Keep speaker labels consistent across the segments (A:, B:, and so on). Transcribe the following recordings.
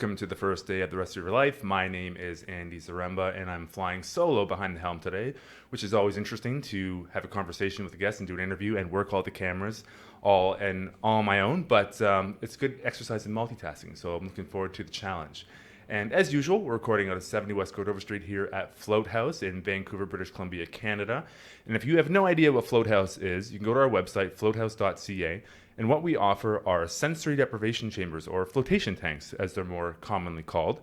A: welcome to the first day of the rest of your life. My name is Andy Zaremba, and I'm flying solo behind the helm today, which is always interesting to have a conversation with a guest and do an interview and work all the cameras all on my own. But it's good exercise in multitasking, so I'm looking forward to the challenge. And as usual, we're recording out of 70 West Cordova Street here at Float House in Vancouver, British Columbia, Canada. And if you have no idea what Float House is, you can go to our website, floathouse.ca. And what we offer are sensory deprivation chambers, or flotation tanks, as they're more commonly called.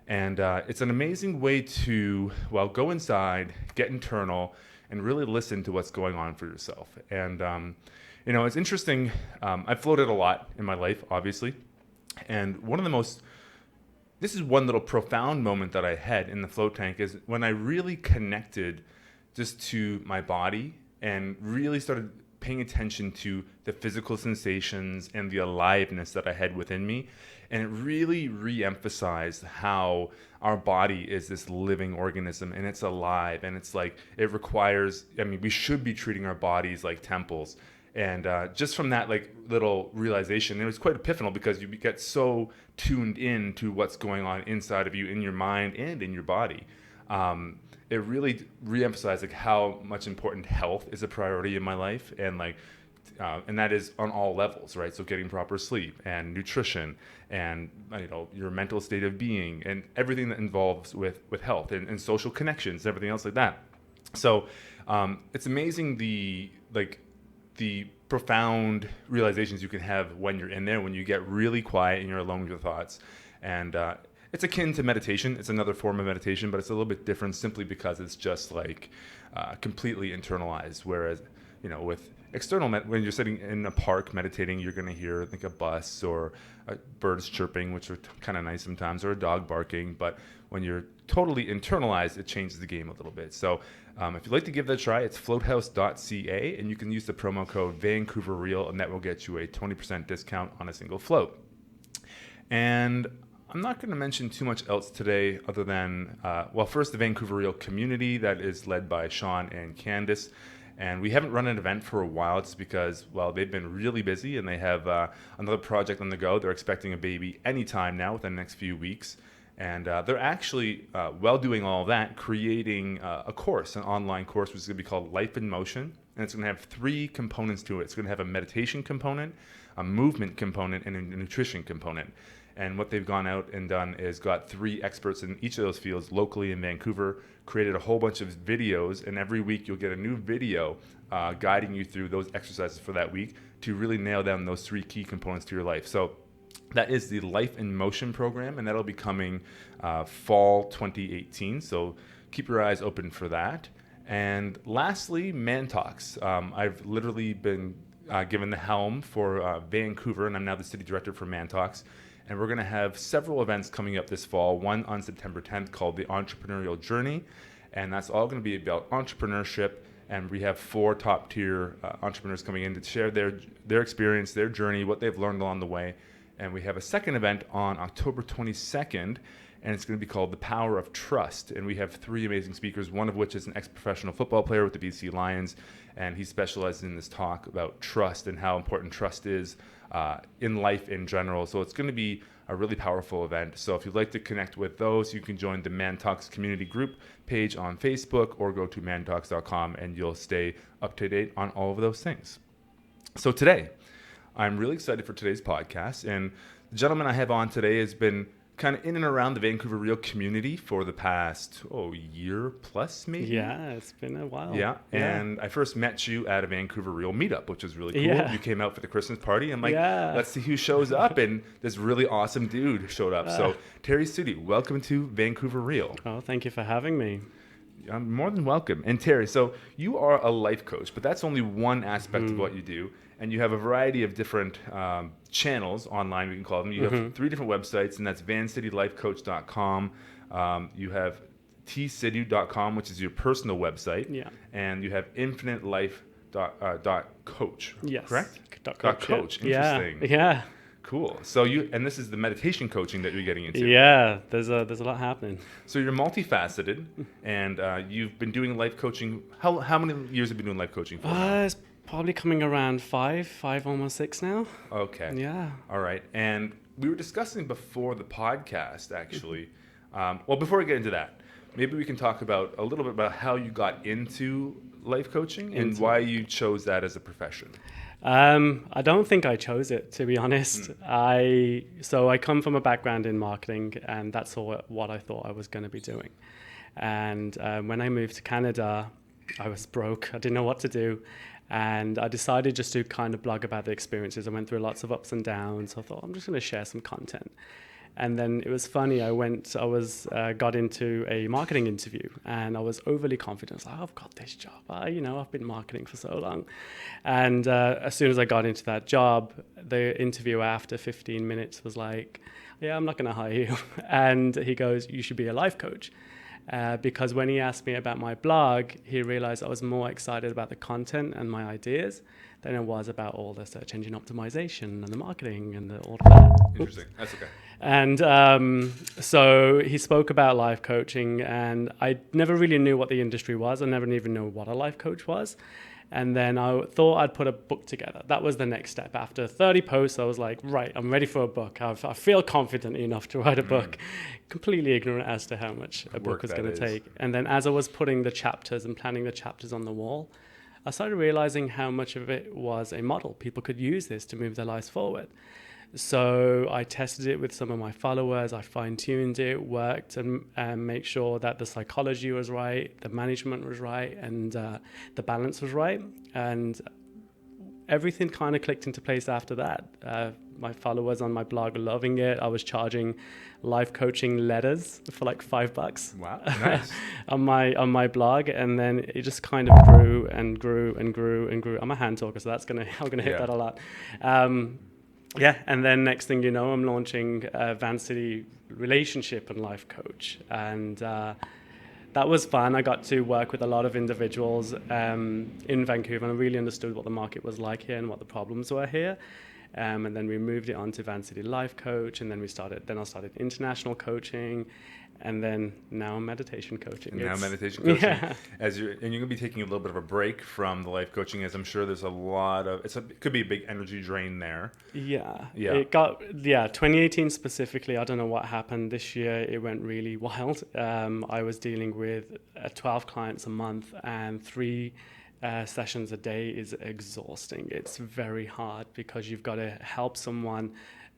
A: And it's an amazing way to, well, go inside, get internal, and really listen to what's going on for yourself. And, you know, it's interesting. I've floated a lot in my life, obviously. And this is one little profound moment that I had in the float tank is when I really connected just to my body and really started paying attention to the physical sensations and the aliveness that I had within me. And it really re-emphasized how our body is this living organism and it's alive. And it's like, it requires, we should be treating our bodies like temples. And just from that like little realization, it was quite epiphanal because you get so tuned in to what's going on inside of you, in your mind and in your body. It really re-emphasized like how much important health is a priority in my life, and and that is on all levels, right? So getting proper sleep and nutrition, and your mental state of being, and everything that involves with health and social connections, and everything else like that. So it's amazing the profound realizations you can have when you're in there, when you get really quiet and you're alone with your thoughts. And it's akin to meditation. It's another form of meditation, but it's a little bit different simply because it's just completely internalized. Whereas, with external, when you're sitting in a park meditating, you're going to hear a bus or birds chirping, which are kind of nice sometimes, or a dog barking. But when you're totally internalized, it changes the game a little bit. So if you'd like to give that a try, it's floathouse.ca, and you can use the promo code VancouverReal, and that will get you a 20% discount on a single float. And I'm not going to mention too much else today other than, first, the Vancouver Real community that is led by Sean and Candace. And we haven't run an event for a while. It's because, they've been really busy and they have another project on the go. They're expecting a baby anytime now within the next few weeks. And they're actually, while doing all of that, creating a course, an online course, which is going to be called Life in Motion. And it's going to have 3 components to it. It's going to have a meditation component, a movement component, and a nutrition component. And what they've gone out and done is got 3 experts in each of those fields locally in Vancouver, created a whole bunch of videos, and every week you'll get a new video guiding you through those exercises for that week to really nail down those 3 key components to your life. So that is the Life in Motion program, and that'll be coming fall 2018. So keep your eyes open for that. And lastly, Man Talks. I've literally been given the helm for Vancouver, and I'm now the city director for Man Talks. And we're going to have several events coming up this fall, one on September 10th called the Entrepreneurial Journey. And that's all going to be about entrepreneurship. And we have 4 top-tier entrepreneurs coming in to share their experience, their journey, what they've learned along the way. And we have a second event on October 22nd, and it's going to be called The Power of Trust. And we have 3 amazing speakers, one of which is an ex-professional football player with the BC Lions. And he specializes in this talk about trust and how important trust is in life in general. So it's going to be a really powerful event. So if you'd like to connect with those, you can join the Man Talks community group page on Facebook or go to mantalks.com, and you'll stay up to date on all of those things. So today, I'm really excited for today's podcast. And the gentleman I have on today has been kind of in and around the Vancouver Real community for the past, year plus maybe?
B: Yeah, it's been a while.
A: Yeah, and I first met you at a Vancouver Real meetup, which was really cool.
B: Yeah.
A: You came out for the Christmas party. I'm like, let's see who shows up. And this really awesome dude showed up. So Terry Sidhu, welcome to Vancouver Real.
B: Oh, thank you for having me.
A: I'm more than welcome. And Terry, so you are a life coach, but that's only one aspect of what you do. And you have a variety of different channels online, we can call them. You have 3 different websites, and that's vancitylifecoach.com. You have tsidhu.com, which is your personal website.
B: Yeah.
A: And you have infinitelife.coach.
B: Yes.
A: Correct?
B: Coach.
A: Interesting.
B: Yeah.
A: Cool. So and this is the meditation coaching that you're getting into.
B: Yeah. There's a lot happening.
A: So you're multifaceted, and you've been doing life coaching. How many years have you been doing life coaching for? Now?
B: It's probably coming around 5, almost 6 now.
A: Okay.
B: Yeah.
A: All right. And we were discussing before the podcast, actually. Well, before we get into that, maybe we can talk about a little bit about how you got into life coaching and why you chose that as a profession.
B: I don't think I chose it, to be honest. I come from a background in marketing, and that's all what I thought I was going to be doing. And when I moved to Canada, I was broke. I didn't know what to do. And I decided just to kind of blog about the experiences. I went through lots of ups and downs. I thought, I'm just going to share some content. And then it was funny. Got into a marketing interview, and I was overly confident. I was like, I've got this job. I've been marketing for so long. And as soon as I got into that job, the interviewer after 15 minutes was like, yeah, I'm not going to hire you. And he goes, you should be a life coach. Because when he asked me about my blog, he realized I was more excited about the content and my ideas than it was about all the search engine optimization and the marketing and all of that.
A: Interesting. That's okay.
B: And so he spoke about life coaching, and I never really knew what the industry was. I never even knew what a life coach was. And then I thought I'd put a book together. That was the next step. After 30 posts, I was like, right, I'm ready for a book. I feel confident enough to write a book. Completely ignorant as to how much a book was going to take. And then as I was putting the chapters and planning the chapters on the wall, I started realizing how much of it was a model. People could use this to move their lives forward. So I tested it with some of my followers. I fine-tuned it, worked, and make sure that the psychology was right, the management was right, and the balance was right. And everything kind of clicked into place after that. My followers on my blog were loving it. I was charging life coaching letters for like $5.
A: Wow, nice.
B: on my blog, and then it just kind of grew and grew and grew and grew. I'm a hand talker, so I'm gonna hit that a lot. And then next thing you know, I'm launching Vancity Relationship and Life Coach. And that was fun. I got to work with a lot of individuals in Vancouver, and I really understood what the market was like here and what the problems were here. And then we moved it on to Vancity Life Coach, and then I started international coaching, and then now meditation coaching.
A: Meditation coaching.
B: Yeah.
A: And you're going to be taking a little bit of a break from the life coaching, as I'm sure there's a lot of, it could be a big energy drain there.
B: Yeah.
A: Yeah.
B: 2018 specifically, I don't know what happened this year. It went really wild. I was dealing with 12 clients a month, and 3 sessions a day is exhausting. It's very hard because you've got to help someone.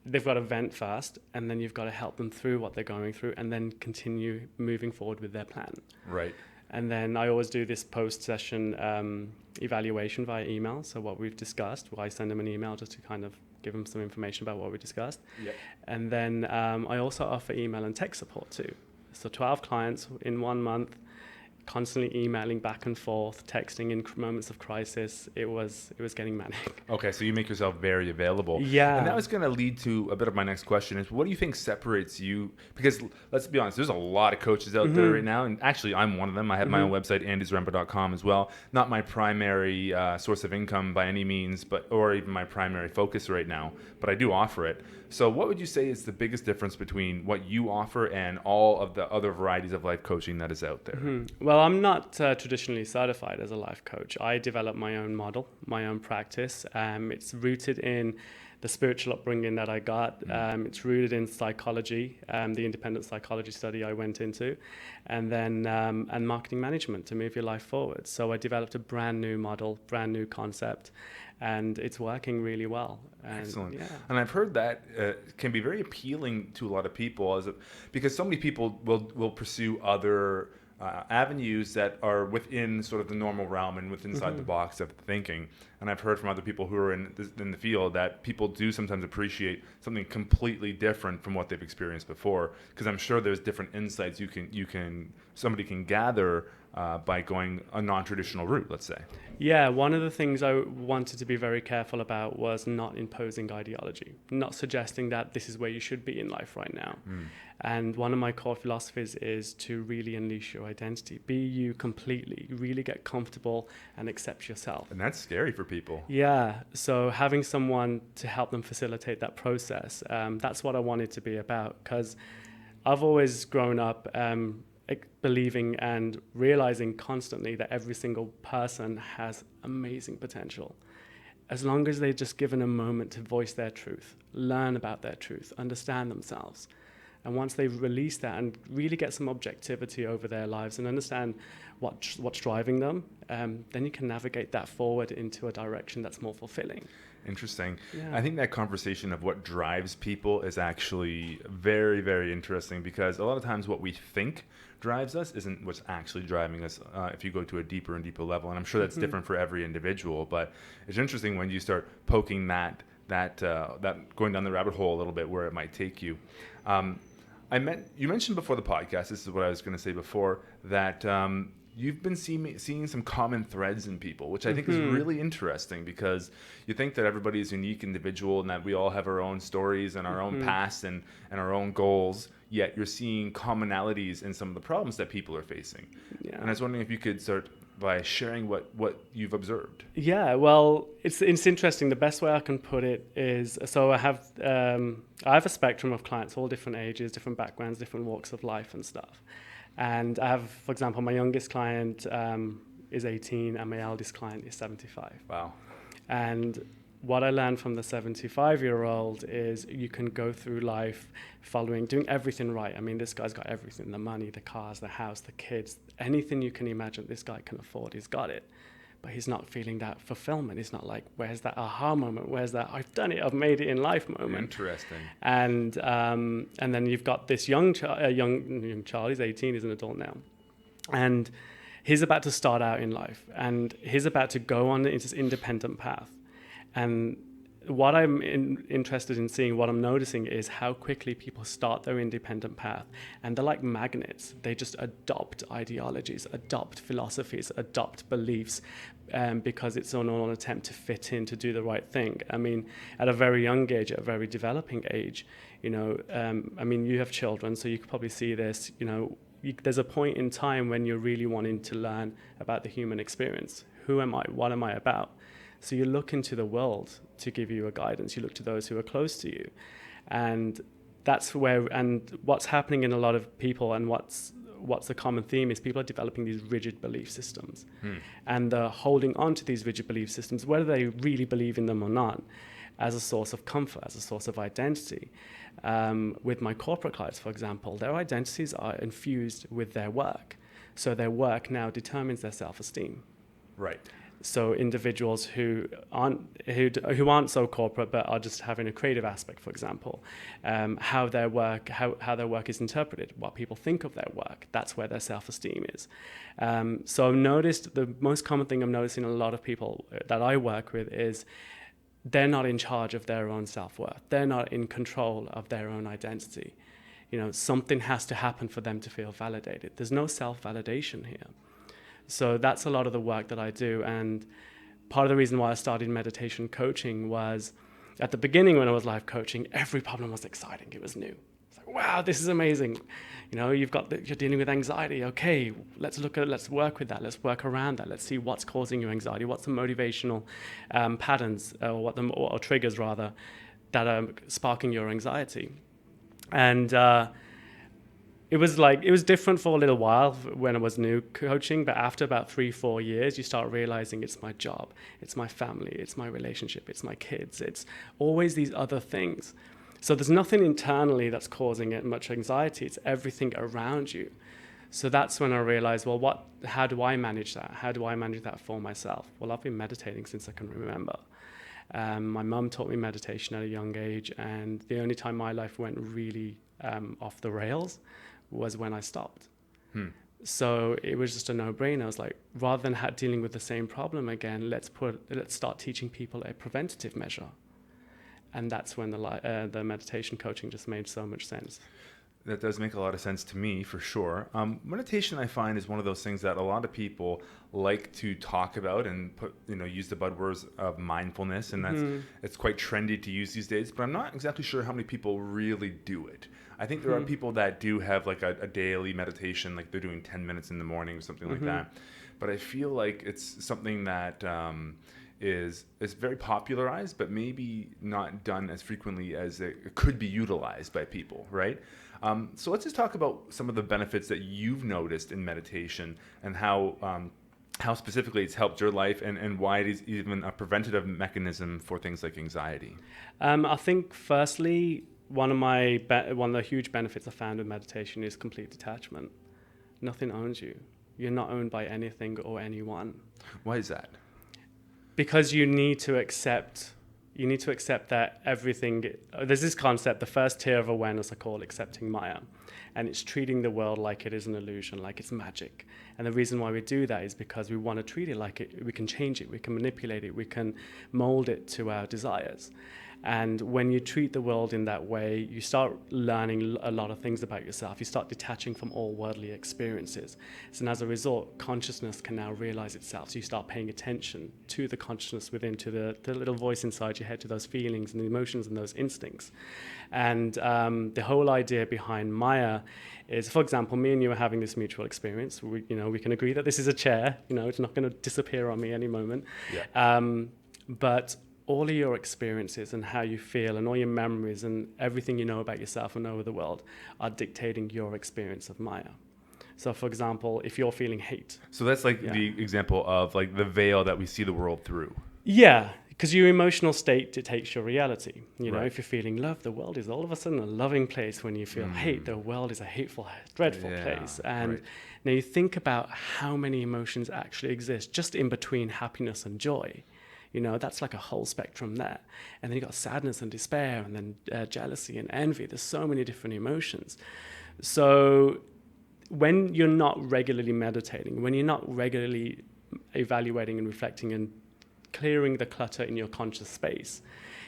B: They've got to vent first, and then you've got to help them through what they're going through, and then continue moving forward with their plan.
A: Right.
B: And then I always do this post-session evaluation via email. So what we've discussed, I send them an email just to kind of give them some information about what we discussed. Yep. And then I also offer email and text support too. So 12 clients in 1 month, constantly emailing back and forth, texting in moments of crisis. It was getting manic.
A: Okay, so you make yourself very available.
B: Yeah.
A: And that was going to lead to a bit of my next question is, what do you think separates you? Because let's be honest, there's a lot of coaches out there right now, and actually I'm one of them. I have my own website, andysremper.com as well. Not my primary source of income by any means, or even my primary focus right now, but I do offer it. So what would you say is the biggest difference between what you offer and all of the other varieties of life coaching that is out there?
B: Well, I'm not traditionally certified as a life coach. I developed my own model, my own practice. It's rooted in the spiritual upbringing that I got. It's rooted in psychology, the independent psychology study I went into, and then and marketing management to move your life forward. So I developed a brand new model, brand new concept, and it's working really well.
A: Excellent. Yeah. And I've heard that can be very appealing to a lot of people, because so many people will pursue other avenues that are within sort of the normal realm and within inside the box of thinking. And I've heard from other people who are in the field that people do sometimes appreciate something completely different from what they've experienced before, because I'm sure there's different insights somebody can gather by going a non-traditional route, let's say.
B: Yeah, one of the things I wanted to be very careful about was not imposing ideology, not suggesting that this is where you should be in life right now. And one of my core philosophies is to really unleash your identity, be you completely, really get comfortable and accept yourself.
A: And that's scary for people.
B: Yeah, so having someone to help them facilitate that process, that's what I wanted to be about, because I've always grown up believing and realizing constantly that every single person has amazing potential. as long as they're just given a moment to voice their truth, learn about their truth, understand themselves. And once they release that and really get some objectivity over their lives and understand what's driving them, then you can navigate that forward into a direction that's more fulfilling.
A: Interesting.
B: Yeah.
A: I think that conversation of what drives people is actually very, very interesting, because a lot of times what we think drives us isn't what's actually driving us if you go to a deeper and deeper level. And I'm sure that's different for every individual, but it's interesting when you start poking that going down the rabbit hole a little bit where it might take you. You mentioned before the podcast, this is what I was going to say before, that you've been seeing some common threads in people, which I think is really interesting, because you think that everybody is a unique individual and that we all have our own stories and our own past and our own goals, yet you're seeing commonalities in some of the problems that people are facing. Yeah. And I was wondering if you could start by sharing what you've observed.
B: Yeah, well, it's interesting. The best way I can put it is, so I have a spectrum of clients, all different ages, different backgrounds, different walks of life and stuff. And I have, for example, my youngest client is 18 and my eldest client is 75.
A: Wow.
B: And what I learned from the 75-year-old is you can go through life doing everything right. I mean, this guy's got everything: the money, the cars, the house, the kids, anything you can imagine this guy can afford, he's got it. But he's not feeling that fulfillment. He's not like, where's that aha moment? Where's that I've done it, I've made it in life moment?
A: Interesting.
B: And then you've got this young child, he's 18, he's an adult now. And he's about to start out in life. And he's about to go on this independent path. And what I'm interested in seeing, what I'm noticing is how quickly people start their independent path. And they're like magnets. They just adopt ideologies, adopt philosophies, adopt beliefs, because it's an attempt to fit in, to do the right thing. I mean, at a very young age, at a very developing age, I mean, you have children, so you could probably see this, there's a point in time when you're really wanting to learn about the human experience. Who am I? What am I about? So you look into the world to give you a guidance. You look to those who are close to you. And that's what's happening in a lot of people, and what's the common theme is people are developing these rigid belief systems. And they're holding on to these rigid belief systems, whether they really believe in them or not, as a source of comfort, as a source of identity. With my corporate clients, for example, their identities are infused with their work. So their work now determines their self-esteem.
A: Right.
B: So individuals who aren't so corporate but are just having a creative aspect, for example, how their work is interpreted, what people think of their work, that's where their self-esteem is. So I've noticed the most common thing I'm noticing in a lot of people that I work with is they're not in charge of their own self-worth. They're not in control of their own identity. Something has to happen for them to feel validated. There's no self-validation here. So that's a lot of the work that I do. And part of the reason why I started meditation coaching was, at the beginning when I was life coaching, every problem was exciting. It was new. It's like, wow, this is amazing. You're dealing with anxiety. Okay, let's work with that. Let's work around that. Let's see what's causing you anxiety. What's the motivational patterns or triggers rather that are sparking your anxiety. And it was different for a little while when I was new coaching, but after about 3-4 years, you start realizing it's my job, it's my family, it's my relationship, it's my kids, it's always these other things. So there's nothing internally that's causing it much anxiety, it's everything around you. So that's when I realized, well, how do I manage that? How do I manage that for myself? Well, I've been meditating since I can remember. My mum taught me meditation at a young age, and the only time my life went really off the rails was when I stopped. So it was just a no-brainer. I was like, rather than dealing with the same problem again, let's start teaching people a preventative measure. And that's when the meditation coaching just made so much sense.
A: That does make a lot of sense to me, for sure. Meditation, I find, is one of those things that a lot of people like to talk about and use the buzzwords of mindfulness, and it's quite trendy to use these days. But I'm not exactly sure how many people really do it. I think there are people that do have like a daily meditation, like they're doing 10 minutes in the morning or something like that. But I feel like it's something that is very popularized, but maybe not done as frequently as it could be utilized by people, right? So let's just talk about some of the benefits that you've noticed in meditation and how how specifically it's helped your life, and why it is even a preventative mechanism for things like anxiety.
B: I think firstly, one of the huge benefits I found with meditation is complete detachment. Nothing owns you. You're not owned by anything or anyone.
A: Why is that?
B: Because you need to accept that everything, there's this concept, the first tier of awareness I call accepting Maya, and it's treating the world like it is an illusion, like it's magic. And the reason why we do that is because we want to treat it like we can change it, we can manipulate it, we can mold it to our desires. And when you treat the world in that way, you start learning a lot of things about yourself. You start detaching from all worldly experiences. And as a result, consciousness can now realize itself. So you start paying attention to the consciousness within, to the little voice inside your head, to those feelings and the emotions and those instincts. And the whole idea behind Maya is, for example, me and you are having this mutual experience. We can agree that this is a chair. It's not going to disappear on me any moment.
A: Yeah.
B: But all of your experiences and how you feel and all your memories and everything you know about yourself and know of the world are dictating your experience of Maya. So, for example, if you're feeling hate.
A: So that's like the example of like the veil that we see the world through.
B: Yeah, because your emotional state dictates your reality.
A: Right.
B: If you're feeling love, the world is all of a sudden a loving place. When you feel hate, the world is a hateful, dreadful place. And now you think about how many emotions actually exist just in between happiness and joy. That's like a whole spectrum there. And then you've got sadness and despair, and then jealousy and envy. There's so many different emotions. So when you're not regularly meditating, when you're not regularly evaluating and reflecting and clearing the clutter in your conscious space,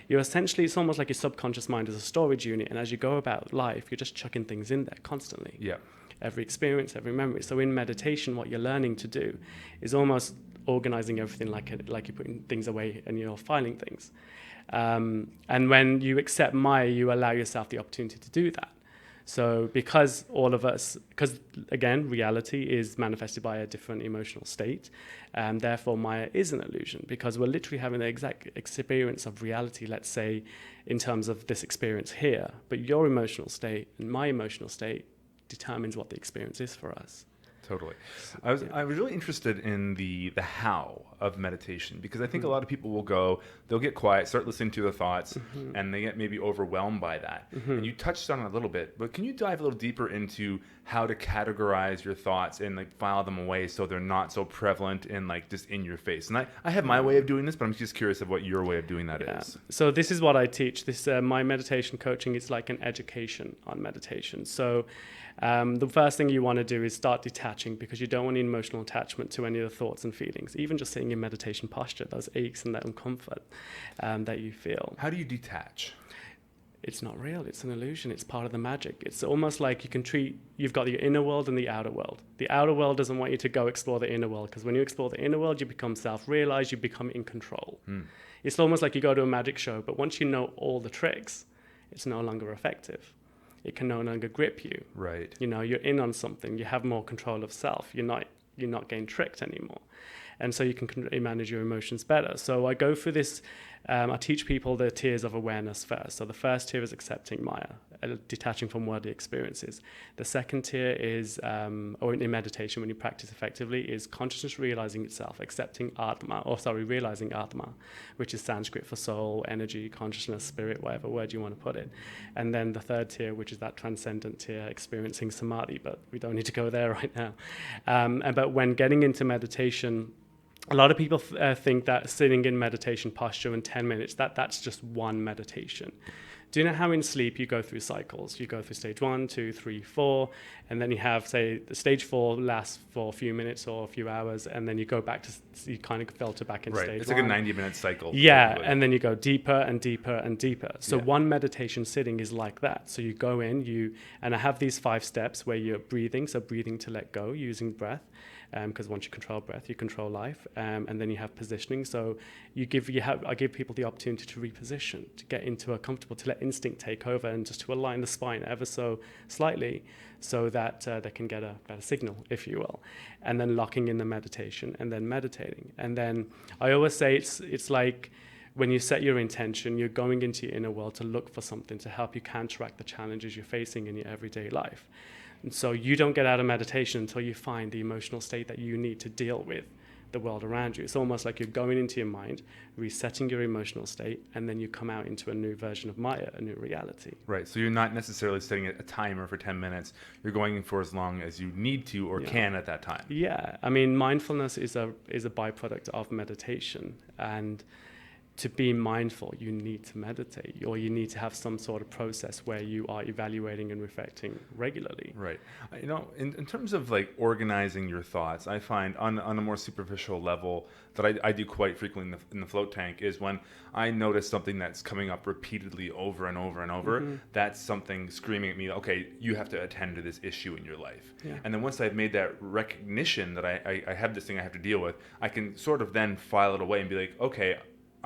B: it's almost like your subconscious mind is a storage unit. And as you go about life, you're just chucking things in there constantly.
A: Yeah.
B: Every experience, every memory. So in meditation, what you're learning to do is almost organizing everything like you're putting things away and you're filing things. And when you accept Maya, you allow yourself the opportunity to do that. So because again, reality is manifested by a different emotional state, and therefore Maya is an illusion, because we're literally having the exact experience of reality, let's say, in terms of this experience here. But your emotional state and my emotional state determines what the experience is for us.
A: Totally. I was really interested in the how of meditation, because I think a lot of people they'll get quiet, start listening to their thoughts, and they get maybe overwhelmed by that. And you touched on it a little bit, but can you dive a little deeper into how to categorize your thoughts and like file them away so they're not so prevalent and like just in your face? And I have my way of doing this, but I'm just curious of what your way of doing that is.
B: So this is what I teach. My meditation coaching is like an education on meditation. So the first thing you want to do is start detaching, because you don't want any emotional attachment to any of the thoughts and feelings. Even just sitting in meditation posture, those aches and that uncomfort that you feel.
A: How do you detach?
B: It's not real. It's an illusion. It's part of the magic. It's almost like you've got the inner world and the outer world. The outer world doesn't want you to go explore the inner world, because when you explore the inner world, you become self-realized, you become in control. It's almost like you go to a magic show, but once you know all the tricks, it's no longer effective. It can no longer grip you.
A: Right.
B: You're in on something. You have more control of self. You're not getting tricked anymore. And so you can manage your emotions better. So I go through this, I teach people the tiers of awareness first. So the first tier is accepting Maya, detaching from worldly experiences. The second tier is, or in meditation, when you practice effectively, is consciousness realizing itself, realizing Atma, which is Sanskrit for soul, energy, consciousness, spirit, whatever word you want to put it. And then the third tier, which is that transcendent tier, experiencing samadhi, but we don't need to go there right now. But when getting into meditation, a lot of people think that sitting in meditation posture in 10 minutes, that's just one meditation. Do you know how in sleep you go through cycles? You go through stage 1, 2, 3, 4, and then you have, say, the stage 4 lasts for a few minutes or a few hours, and then you go back to, you kind of filter back into stage 1.
A: It's like a 90-minute cycle.
B: Yeah,
A: typically.
B: and then you go deeper and deeper and deeper. So one meditation sitting is like that. So you go in, and I have these 5 steps where you're breathing, so breathing to let go using breath. Because once you control breath, you control life, and then you have positioning. So I give people the opportunity to reposition, to get into a comfortable, to let instinct take over, and just to align the spine ever so slightly, so that they can get a better signal, if you will, and then locking in the meditation, and then meditating. And then I always say it's like when you set your intention, you're going into your inner world to look for something to help you counteract the challenges you're facing in your everyday life. And so you don't get out of meditation until you find the emotional state that you need to deal with the world around you. It's almost like you're going into your mind, resetting your emotional state, and then you come out into a new version of Maya, a new reality.
A: Right. So you're not necessarily setting a timer for 10 minutes. You're going for as long as you need to or can at that time.
B: Yeah. I mean, mindfulness is a byproduct of meditation. And to be mindful, you need to meditate, or you need to have some sort of process where you are evaluating and reflecting regularly.
A: Right. You know, in terms of like organizing your thoughts, I find on a more superficial level that I do quite frequently in the float tank is when I notice something that's coming up repeatedly over and over and over, that's something screaming at me, okay, you have to attend to this issue in your life.
B: Yeah.
A: And then once I've made that recognition that I have this thing I have to deal with, I can sort of then file it away and be like, okay,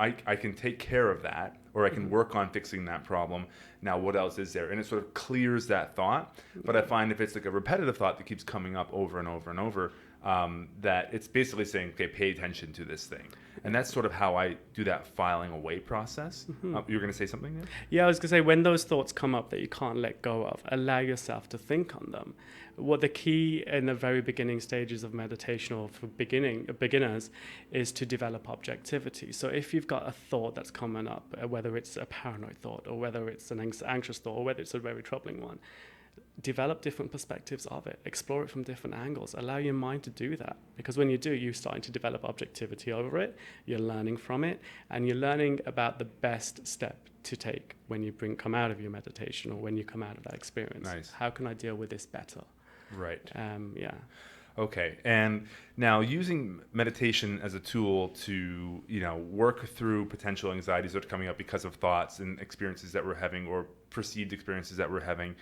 A: I can take care of that, or I can work on fixing that problem. Now, what else is there? And it sort of clears that thought. But I find if it's like a repetitive thought that keeps coming up over and over and over, that it's basically saying, okay, pay attention to this thing. And that's sort of how I do that filing away process. You were going to say something there?
B: Yeah, I was going to say, when those thoughts come up that you can't let go of, allow yourself to think on them. What the key in the very beginning stages of meditation, or for beginners, is to develop objectivity. So if you've got a thought that's coming up, whether it's a paranoid thought, or whether it's an anxious thought, or whether it's a very troubling one, develop different perspectives of it, explore it from different angles, allow your mind to do that. Because when you do, you're starting to develop objectivity over it, you're learning from it, and you're learning about the best step to take when you come out of your meditation, or when you come out of that experience.
A: Nice.
B: How can I deal with this better?
A: Right.
B: Yeah.
A: Okay. And now using meditation as a tool to, work through potential anxieties that are coming up because of thoughts and experiences that we're having, or perceived experiences that we're having,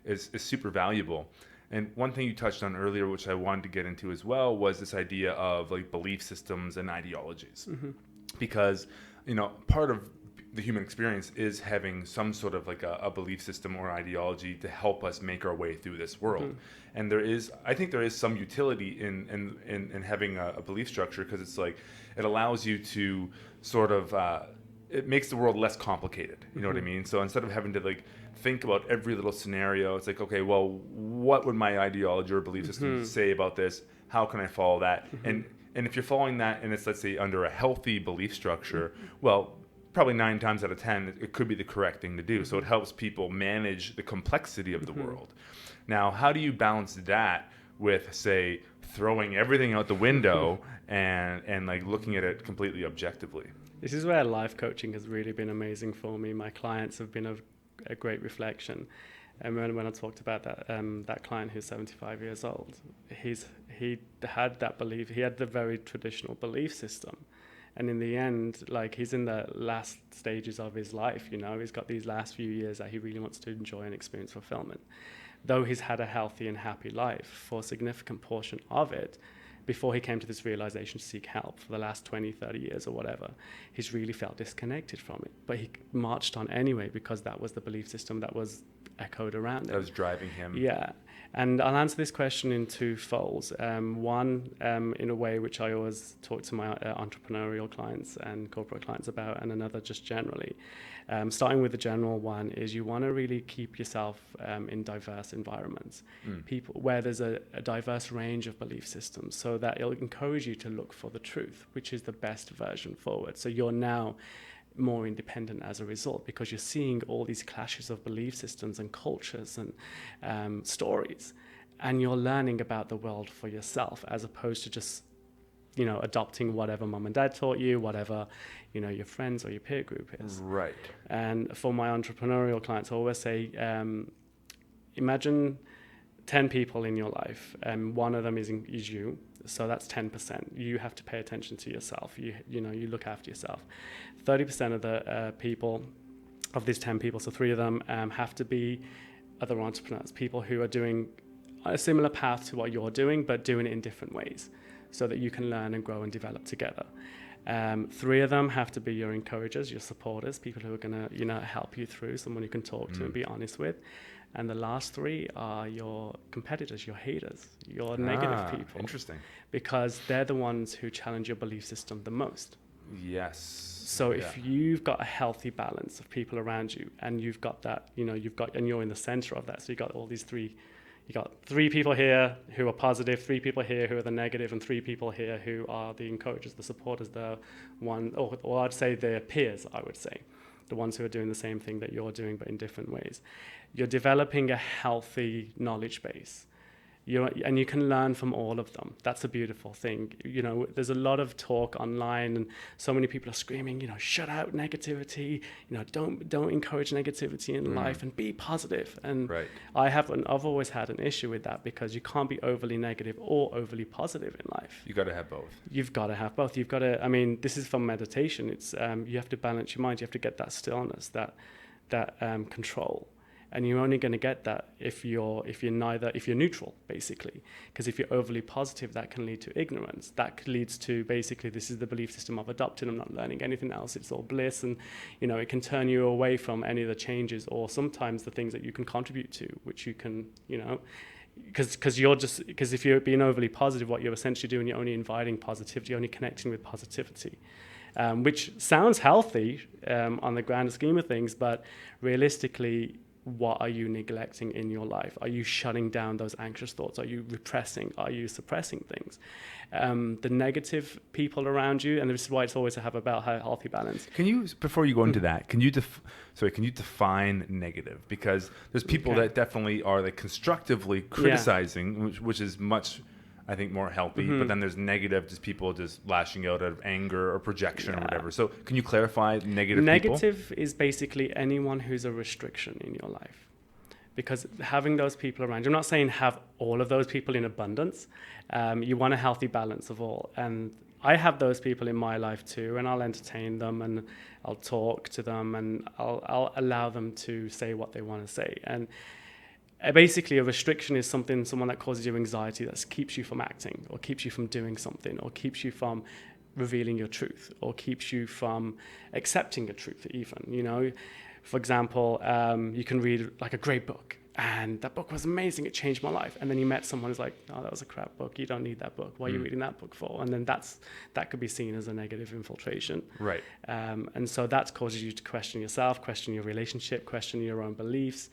A: is super valuable. And one thing you touched on earlier, which I wanted to get into as well, was this idea of like belief systems and ideologies. Because, part of the human experience is having some sort of like a belief system or ideology to help us make our way through this world. And I think there is some utility in having a belief structure, because it's like, it allows you to sort of, it makes the world less complicated. You know what I mean? So instead of having to like think about every little scenario, it's like, okay, well, what would my ideology or belief system say about this? How can I follow that? And if you're following that, and it's, let's say, under a healthy belief structure, well, probably 9 times out of 10, it could be the correct thing to do. So it helps people manage the complexity of the world. Now, how do you balance that with, say, throwing everything out the window and like looking at it completely objectively?
B: This is where life coaching has really been amazing for me. My clients have been a great reflection. And when I talked about that client who's 75 years old, he had that belief. He had the very traditional belief system. And in the end, like, he's in the last stages of his life, he's got these last few years that he really wants to enjoy and experience fulfillment. Though he's had a healthy and happy life for a significant portion of it, before he came to this realization to seek help for the last 20, 30 years or whatever, he's really felt disconnected from it. But he marched on anyway, because that was the belief system that was echoed around him.
A: That was driving him.
B: Yeah. And I'll answer this question in 2 folds. One, in a way which I always talk to my entrepreneurial clients and corporate clients about, and another just generally. Starting with the general one is, you want to really keep yourself in diverse environments, people where there's a diverse range of belief systems, so that it'll encourage you to look for the truth, which is the best version forward. So you're now more independent as a result, because you're seeing all these clashes of belief systems and cultures and stories, and you're learning about the world for yourself, as opposed to just adopting whatever mom and dad taught you, whatever your friends or your peer group is.
A: Right.
B: And for my entrepreneurial clients, I always say, imagine 10 people in your life, and one of them is you. So that's 10%. You have to pay attention to yourself. You look after yourself. 30% of the people, of these 10 people, so 3 of them have to be other entrepreneurs, people who are doing a similar path to what you're doing, but doing it in different ways, so that you can learn and grow and develop together. 3 of them have to be your encouragers, your supporters, people who are going to help you through, someone you can talk to and be honest with. And the last 3 are your competitors, your haters, your negative people.
A: Interesting. Because
B: they're the ones who challenge your belief system the most.
A: Yes.
B: So if you've got a healthy balance of people around you, and you've got that, and you're in the center of that, so you've got all these 3, You got 3 people here who are positive, 3 people here who are the negative, and 3 people here who are the encouragers, the supporters, the one, or I'd say their peers, I would say, the ones who are doing the same thing that you're doing, but in different ways. You're developing a healthy knowledge base. And you can learn from all of them. That's a beautiful thing. There's a lot of talk online, and so many people are screaming, shut out negativity. Don't encourage negativity in life, and be positive. And
A: right.
B: I've always had an issue with that, because you can't be overly negative or overly positive in life.
A: You got to have both.
B: You've got to have both. You've got to. This is from meditation. It's you have to balance your mind. You have to get that stillness, that control. And you're only going to get that if you're neutral, basically. Because if you're overly positive, that can lead to ignorance. That leads to, basically, this is the belief system I've adopted. I'm not learning anything else. It's all bliss. And, it can turn you away from any of the changes, or sometimes the things that you can contribute to, which you can, because if you're being overly positive, what you're essentially doing, you're only inviting positivity, you're only connecting with positivity. Which sounds healthy on the grand scheme of things, but realistically, what are you neglecting in your life? Are you shutting down those anxious thoughts? Are you repressing? Are you suppressing things? The negative people around you, and this is why it's always to have a healthy balance.
A: Can you, before you go into that, can you define negative? Because there's people that definitely are like constructively criticizing, which is much, I think, more healthy. But then there's negative, just people just lashing out of anger or projection or whatever. So can you clarify negative people?
B: Negative is basically anyone who's a restriction in your life. Because having those people around you, I'm not saying have all of those people in abundance. You want a healthy balance of all. And I have those people in my life too, and I'll entertain them, and I'll talk to them, and I'll allow them to say what they want to say. And basically, a restriction is someone that causes you anxiety, that keeps you from acting, or keeps you from doing something, or keeps you from revealing your truth, or keeps you from accepting your truth even, For example, you can read like a great book, and that book was amazing, it changed my life. And then you met someone who's like, oh, that was a crap book, you don't need that book, what are you reading that book for? And then that could be seen as a negative infiltration.
A: Right.
B: And so that causes you to question yourself, question your relationship, question your own beliefs.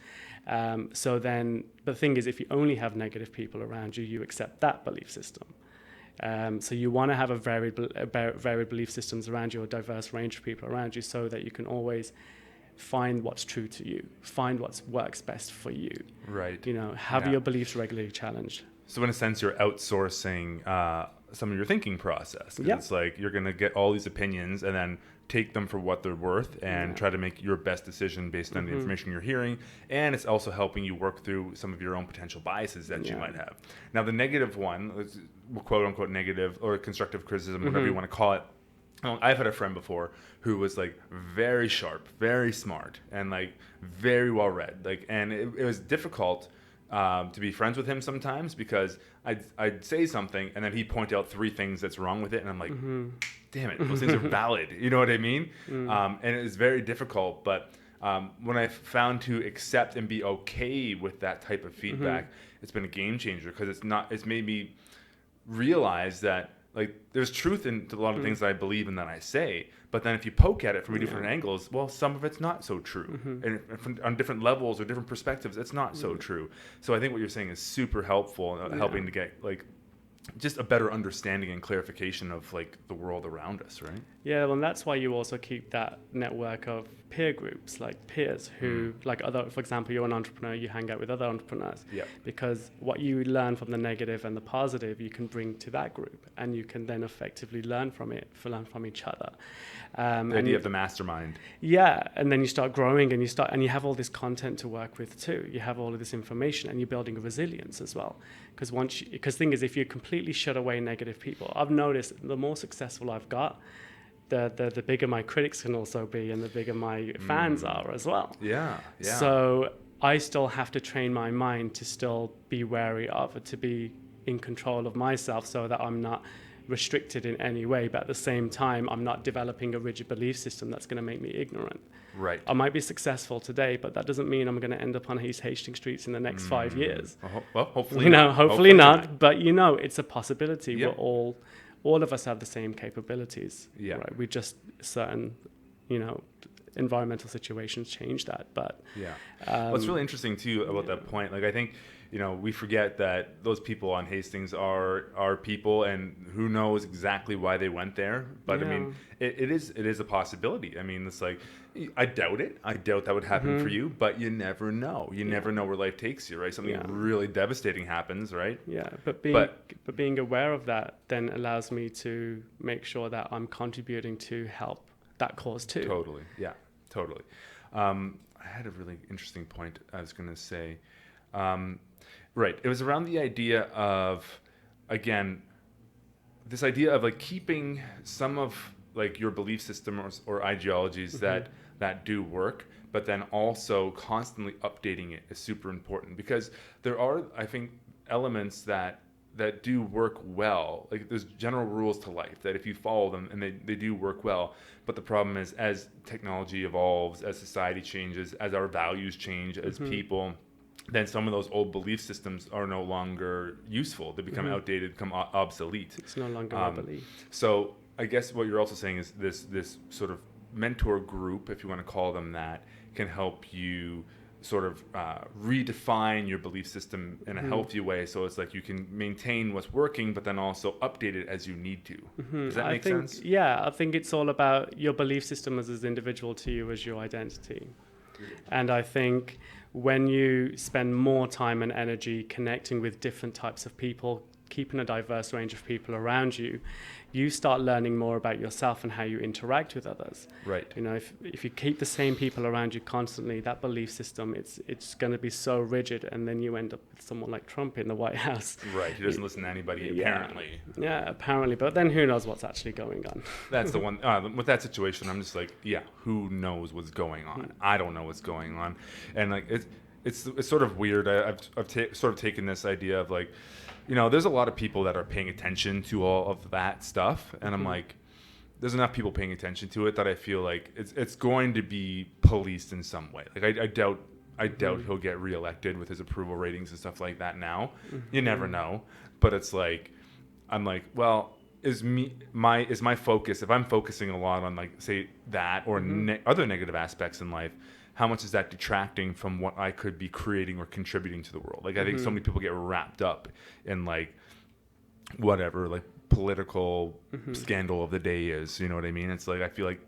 B: So then the thing is, if you only have negative people around you, you accept that belief system. So you want to have a varied belief systems around you, a diverse range of people around you, so that you can always find what's true to you, find what works best for you.
A: Right.
B: Have your beliefs regularly challenged.
A: So in a sense, you're outsourcing some of your thinking process.
B: Yep.
A: It's like you're going to get all these opinions and then take them for what they're worth and try to make your best decision based on the information you're hearing. And it's also helping you work through some of your own potential biases that you might have. Now, the negative one, quote unquote negative or constructive criticism, whatever you want to call it. I've had a friend before who was like very sharp, very smart, and like very well read. And it was difficult to be friends with him sometimes, because I'd say something and then he'd point out 3 things that's wrong with it, and I'm like, damn it, those things are valid. You know what I mean? And it was very difficult. But when I found to accept and be okay with that type of feedback, it's been a game changer, because it's made me realize that like there's truth in a lot of things that I believe and that I say, but then if you poke at it from different angles, well, some of it's not so true. And on different levels or different perspectives, it's not so true. So I think what you're saying is super helpful in helping to get like just a better understanding and clarification of like the world around us, right? Yeah,
B: well, and that's why you also keep that network of peer groups, like peers who, like other, for example, you're an entrepreneur, you hang out with other entrepreneurs.
A: Yeah.
B: Because what you learn from the negative and the positive, you can bring to that group, and you can then effectively learn from each other.
A: The idea of the mastermind.
B: Yeah, and then you start growing, and you have all this content to work with too. You have all of this information, and you're building a resilience as well. Because thing is, if you completely shut away negative people, I've noticed the more successful I've got, the bigger my critics can also be, and the bigger my fans are as well.
A: Yeah.
B: So I still have to train my mind to still be wary of it, to be in control of myself, so that I'm not restricted in any way, but at the same time, I'm not developing a rigid belief system that's going to make me ignorant.
A: Right.
B: I might be successful today, but that doesn't mean I'm going to end up on East Hastings streets in the next 5 years.
A: Well, hopefully not.
B: Hopefully not. But it's a possibility.
A: Yep.
B: We're all of us have the same capabilities.
A: Yeah.
B: Right. We just certain, environmental situations change that. But
A: what's really interesting too about that point, like I think we forget that those people on Hastings are people, and who knows exactly why they went there. But I mean, it is a possibility. I mean, it's like, I doubt it. I doubt that would happen for you, but you never know. You never know where life takes you, right? Something really devastating happens, right?
B: Yeah, but being aware of that then allows me to make sure that I'm contributing to help that cause too.
A: Totally. Yeah, totally. I had a really interesting point I was going to say. Right. It was around the idea of, again, this idea of like keeping some of like your belief system or ideologies that do work, but then also constantly updating it is super important, because there are, I think, elements that do work well. Like there's general rules to life that if you follow them, and they do work well. But the problem is, as technology evolves, as society changes, as our values change as people, then some of those old belief systems are no longer useful. They become outdated, become obsolete.
B: It's no longer a belief.
A: So I guess what you're also saying is this sort of mentor group, if you want to call them that, can help you sort of redefine your belief system in a healthy way. So it's like you can maintain what's working, but then also update it as you need to. Does that make sense?
B: Yeah, I think it's all about your belief system as individual to you as your identity. And I think when you spend more time and energy connecting with different types of people, keeping a diverse range of people around you, you start learning more about yourself and how you interact with others.
A: Right.
B: If you keep the same people around you constantly, that belief system, it's going to be so rigid, and then you end up with someone like Trump in the White House.
A: Right. He doesn't listen to anybody, apparently.
B: Yeah, apparently. But then who knows what's actually going on? That's
A: the one. With that situation, I'm just like, who knows what's going on? I don't know what's going on. And like it's sort of weird. I've sort of taken this idea of like, there's a lot of people that are paying attention to all of that stuff. And I'm like, there's enough people paying attention to it that I feel like it's going to be policed in some way. Like I doubt he'll get reelected with his approval ratings and stuff like that now. You never know. But it's like, I'm like, well, is my focus, if I'm focusing a lot on like, say that or other negative aspects in life, how much is that detracting from what I could be creating or contributing to the world? Like, I think so many people get wrapped up in like whatever, like political scandal of the day is, you know what I mean? It's like, I feel like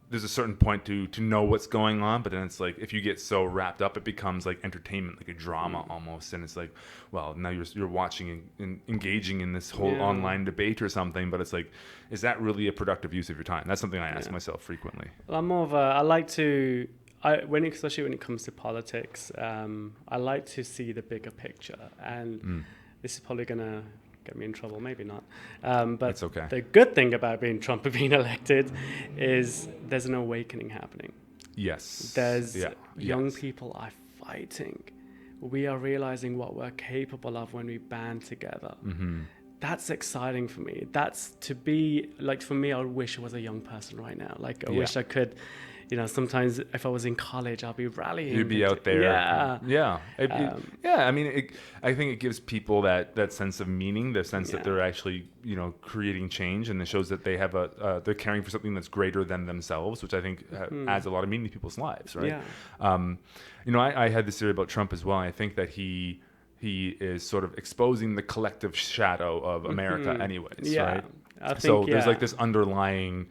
A: there's a certain point to know what's going on, but then it's like, if you get so wrapped up, it becomes like entertainment, like a drama almost. And it's like, well, now you're watching and engaging in this whole online debate or something, but it's like, is that really a productive use of your time? That's something I ask myself frequently.
B: Well, I'm more of I like to, especially when it comes to politics, I like to see the bigger picture. And this is probably going to get me in trouble, maybe not. But
A: it's okay.
B: The good thing about Trump being elected is there's an awakening happening.
A: Yes.
B: There's young people are fighting. We are realizing what we're capable of when we band together. That's exciting for me. That's to be, like, for me, I wish I was a young person right now. Like, I wish I could, sometimes if I was in college, I'll be rallying.
A: You'd be out there.
B: Yeah.
A: I mean, I think it gives people that sense of meaning, the sense that they're actually, creating change, and it shows that they have they're caring for something that's greater than themselves, which I think adds a lot of meaning to people's lives, right? I had this theory about Trump as well. I think that he is sort of exposing the collective shadow of America anyways, right? There's like this underlying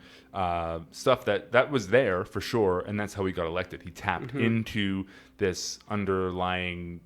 A: stuff that was there for sure, and that's how he got elected. He tapped into this underlying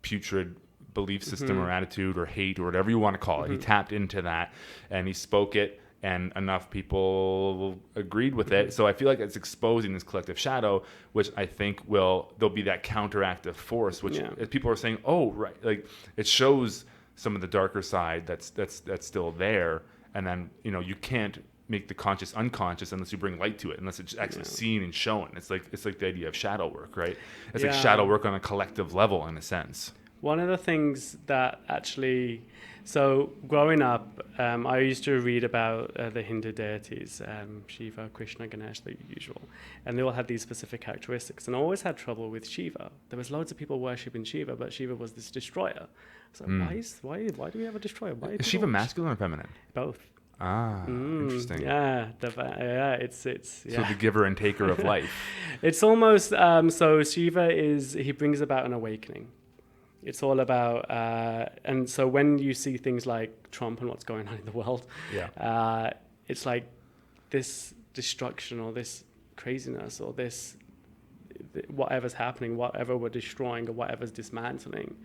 A: putrid belief system or attitude or hate or whatever you want to call it. He tapped into that, and he spoke it, and enough people agreed with it. So I feel like it's exposing this collective shadow, which I think there'll be that counteractive force, which as people are saying, oh, right, like it shows some of the darker side that's still there. And then, you can't make the conscious unconscious unless you bring light to it, unless it's actually seen and shown. It's like the idea of shadow work, right? It's like shadow work on a collective level, in a sense.
B: One of the things that actually, so growing up, I used to read about the Hindu deities, Shiva, Krishna, Ganesh, the usual, and they all had these specific characteristics. And I always had trouble with Shiva. There was loads of people worshipping Shiva, but Shiva was this destroyer. So why do we have a destroyer? Why
A: is Shiva masculine or feminine?
B: Both.
A: Interesting.
B: It's
A: So the giver and taker of life.
B: It's almost so Shiva he brings about an awakening. It's all about, and so when you see things like Trump and what's going on in the world, it's like this destruction or this craziness or this whatever's happening, whatever we're destroying or whatever's dismantling,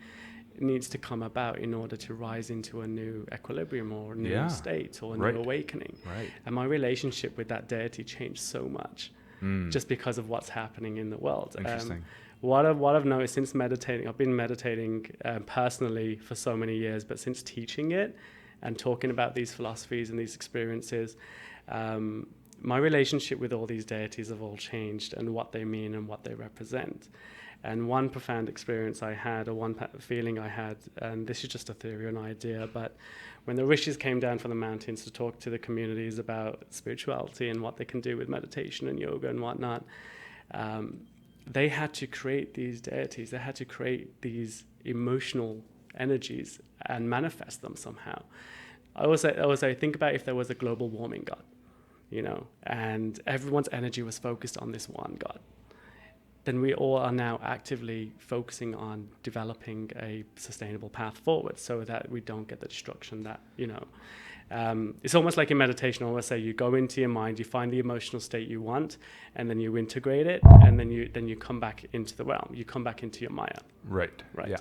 B: it needs to come about in order to rise into a new equilibrium or a new state or a new awakening.
A: Right.
B: And my relationship with that deity changed so much just because of what's happening in the world.
A: Interesting.
B: What I've noticed since meditating, I've been meditating personally for so many years, but since teaching it and talking about these philosophies and these experiences, my relationship with all these deities have all changed and what they mean and what they represent. And one profound experience I had, or one feeling I had, and this is just a theory or an idea, but when the rishis came down from the mountains to talk to the communities about spirituality and what they can do with meditation and yoga and whatnot, they had to create these deities. They had to create these emotional energies and manifest them somehow. I always say, think about if there was a global warming god, and everyone's energy was focused on this one god. Then we all are now actively focusing on developing a sustainable path forward so that we don't get the destruction that, it's almost like in meditation. I always say you go into your mind, you find the emotional state you want, and then you integrate it, and then you come back into the realm. You come back into your Maya.
A: Right. Yeah.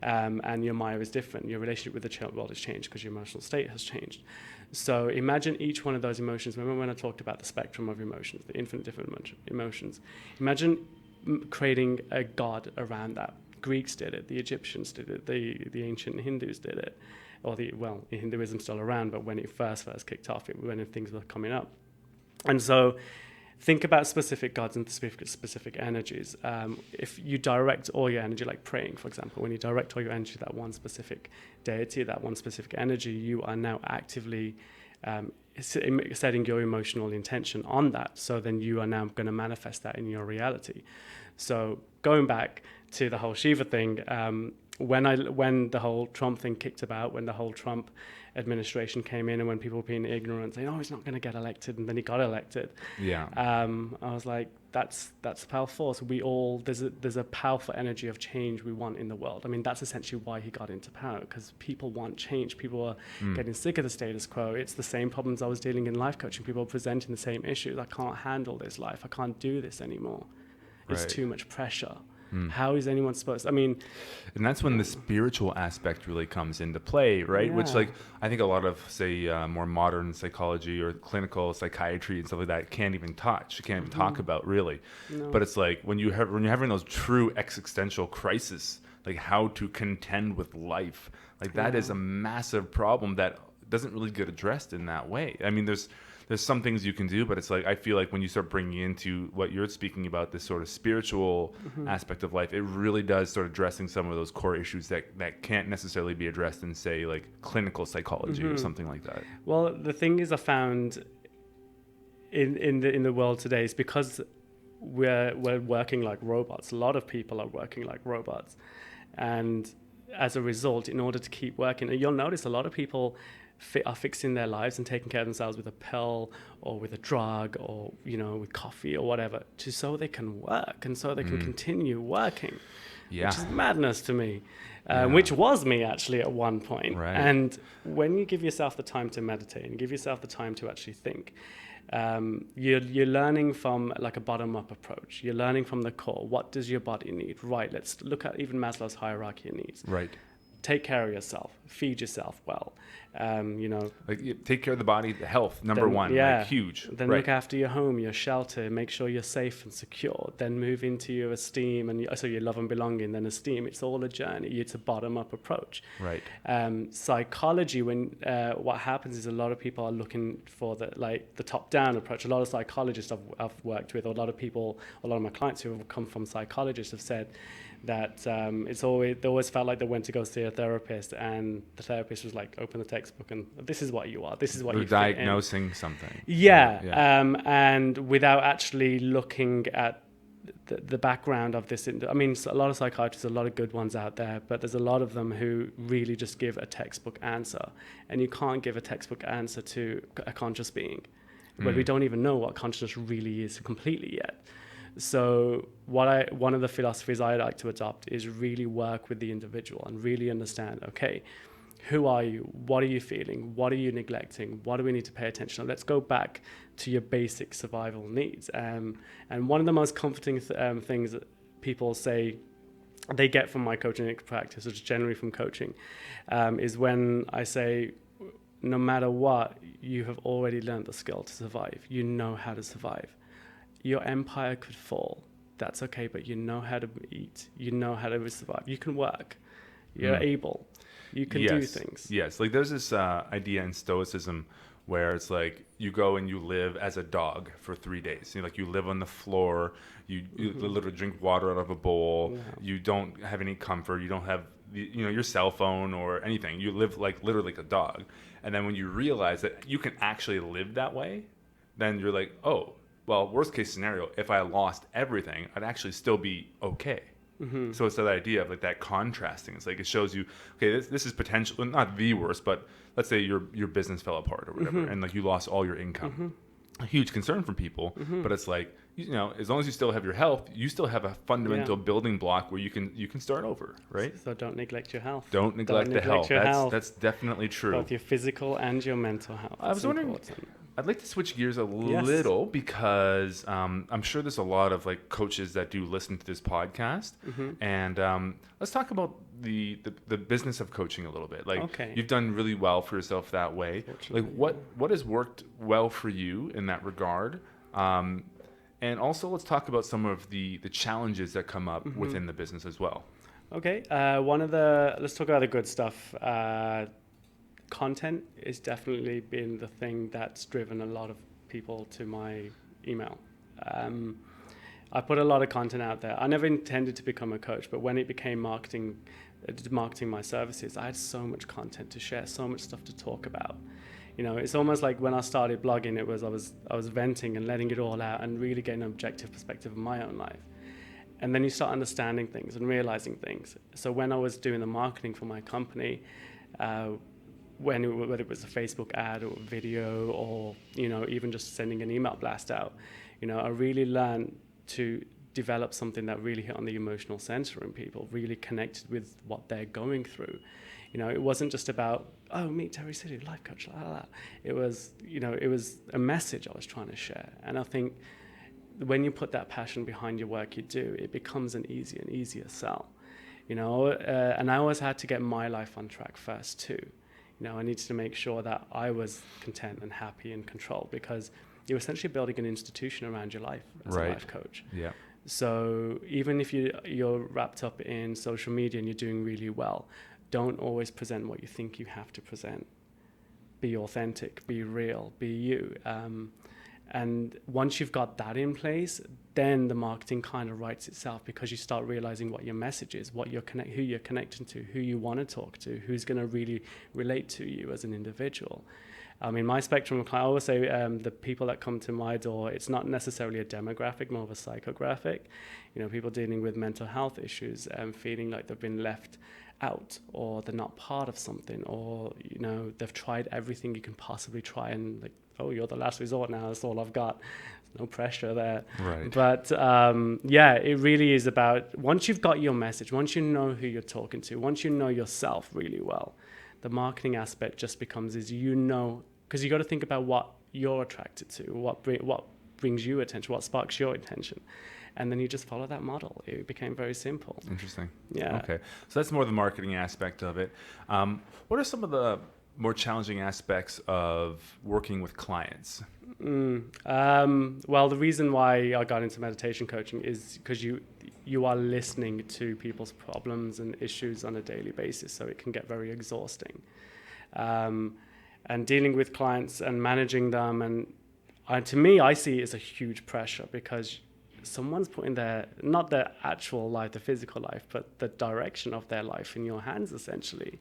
B: And your Maya is different. Your relationship with the world has changed because your emotional state has changed. So imagine each one of those emotions. Remember when I talked about the spectrum of emotions, the infinite different emotions? Imagine creating a god around that. Greeks did it, the Egyptians did it, the ancient Hindus did it, or Hinduism's still around, but when it first kicked off, when things were coming up. And so think about specific gods and specific energies. If you direct all your energy, like praying, for example, when you direct all your energy to that one specific deity, that one specific energy, you are now actively setting your emotional intention on that. So then you are now going to manifest that in your reality. So going back to the whole Shiva thing, when the whole Trump thing kicked about, when the whole Trump administration came in, and when people were being ignorant, saying, "Oh, he's not going to get elected," and then he got elected. Yeah. I was like, that's a powerful force. There's a powerful energy of change we want in the world. I mean, that's essentially why he got into power, because people want change. People are getting sick of the status quo. It's the same problems I was dealing in life coaching. People are presenting the same issues. I can't handle this life. I can't do this anymore. It's too much pressure. How is anyone supposed to, and
A: that's when the spiritual aspect really comes into play, right? Yeah. Which, like, I think a lot of, say, more modern psychology or clinical psychiatry and stuff like that can't even touch. You can't even talk about, really. No. But it's like when you're having those true existential crises, like how to contend with life, like that is a massive problem that doesn't really get addressed in that way. I mean, there's some things you can do, but it's like, I feel like when you start bringing into what you're speaking about, this sort of spiritual aspect of life, it really does start addressing some of those core issues that can't necessarily be addressed in, say, like clinical psychology or something like that.
B: Well, the thing is, I found in the world today is because we're working like robots. A lot of people are working like robots, and as a result, in order to keep working, you'll notice a lot of people are fixing their lives and taking care of themselves with a pill or with a drug or with coffee or whatever, so they can work and so they can continue working, which is madness to me, which was me actually at one point. Right. And when you give yourself the time to meditate and give yourself the time to actually think, you're learning from like a bottom-up approach. You're learning from the core. What does your body need? Right. Let's look at even Maslow's hierarchy of needs.
A: Right.
B: Take care of yourself. Feed yourself well.
A: Like take care of the body, the health, number one, like huge.
B: Then look after your home, your shelter, make sure you're safe and secure. Then move into your esteem so your love and belonging. Then esteem. It's all a journey. It's a bottom-up approach.
A: Right.
B: Psychology. When what happens is a lot of people are looking for the top-down approach. A lot of psychologists I've worked with, or a lot of my clients who have come from psychologists have said that they always felt like they went to go see a therapist, and the therapist was like, open the textbook and this is what you are, this is what you're
A: diagnosing something.
B: And without actually looking at the background of this. I mean, a lot of psychiatrists, a lot of good ones out there, but there's a lot of them who really just give a textbook answer, and you can't give a textbook answer to a conscious being, but we don't even know what consciousness really is completely yet. So one of the philosophies I like to adopt is really work with the individual and really understand, okay, who are you? What are you feeling? What are you neglecting? What do we need to pay attention to? Let's go back to your basic survival needs. And one of the most comforting things that people say they get from my coaching practice, or just generally from coaching, is when I say, no matter what, you have already learned the skill to survive. You know how to survive. Your empire could fall. That's okay, but you know how to eat. You know how to survive. You can work. You're able. You can do things.
A: Yes, like there's this idea in Stoicism where it's like you go and you live as a dog for 3 days. You know, like you live on the floor, you literally drink water out of a bowl. Yeah. You don't have any comfort. You don't have your cell phone or anything. You live like literally like a dog. And then when you realize that you can actually live that way, then you're like, oh, well, worst case scenario, if I lost everything, I'd actually still be okay. Mm-hmm. So it's that idea of like that contrasting. It's like it shows you, okay, this is potential, not the worst, but let's say your business fell apart or whatever, and like you lost all your income. A huge concern for people, but it's like, as long as you still have your health, you still have a fundamental building block where you can start over, right?
B: So don't neglect your health.
A: Don't neglect the health. That's definitely true.
B: Both your physical and your mental health.
A: I was wondering, I'd like to switch gears a little because I'm sure there's a lot of like coaches that do listen to this podcast, and let's talk about the business of coaching a little bit. Like you've done really well for yourself that way. Like what has worked well for you in that regard? And also let's talk about some of the challenges that come up within the business as well.
B: Okay, let's talk about the good stuff. Content has definitely been the thing that's driven a lot of people to my email. I put a lot of content out there. I never intended to become a coach, but when it became marketing my services, I had so much content to share, so much stuff to talk about. It's almost like when I started blogging, I was venting and letting it all out and really getting an objective perspective of my own life. And then you start understanding things and realizing things. So when I was doing the marketing for my company, whether it was a Facebook ad or video or even just sending an email blast out, I really learned to develop something that really hit on the emotional center in people, really connected with what they're going through. It wasn't just about, oh, meet Terry Sidhu, life coach, It was, it was a message I was trying to share. And I think when you put that passion behind your work you do, it becomes an easier and easier sell. And I always had to get my life on track first too. I needed to make sure that I was content and happy and control, because you're essentially building an institution around your life as a life coach.
A: Yeah.
B: So even if you're wrapped up in social media and you're doing really well, don't always present what you think you have to present. Be authentic, be real, be you. And once you've got that in place, then the marketing kind of writes itself, because you start realizing what your message is, who you're connecting to, who you want to talk to, who's going to really relate to you as an individual. I mean, my spectrum of clients, I always say the people that come to my door, it's not necessarily a demographic, more of a psychographic. People dealing with mental health issues and feeling like they've been left out, or they're not part of something, or they've tried everything you can possibly try, and like, oh, you're the last resort now, that's all I've got. There's no pressure there.
A: Right.
B: But it really is about, once you've got your message, once you know who you're talking to, once you know yourself really well, the marketing aspect just becomes because you got to think about what you're attracted to, what brings you attention, what sparks your attention. And then you just follow that model. It became very simple.
A: Interesting.
B: Yeah.
A: Okay. So that's more the marketing aspect of it. What are some of the more challenging aspects of working with clients?
B: Well, the reason why I got into meditation coaching is because you are listening to people's problems and issues on a daily basis, so it can get very exhausting. And dealing with clients and managing them, and to me, I see it as a huge pressure, because someone's putting not their actual life, the physical life, but the direction of their life in your hands, essentially.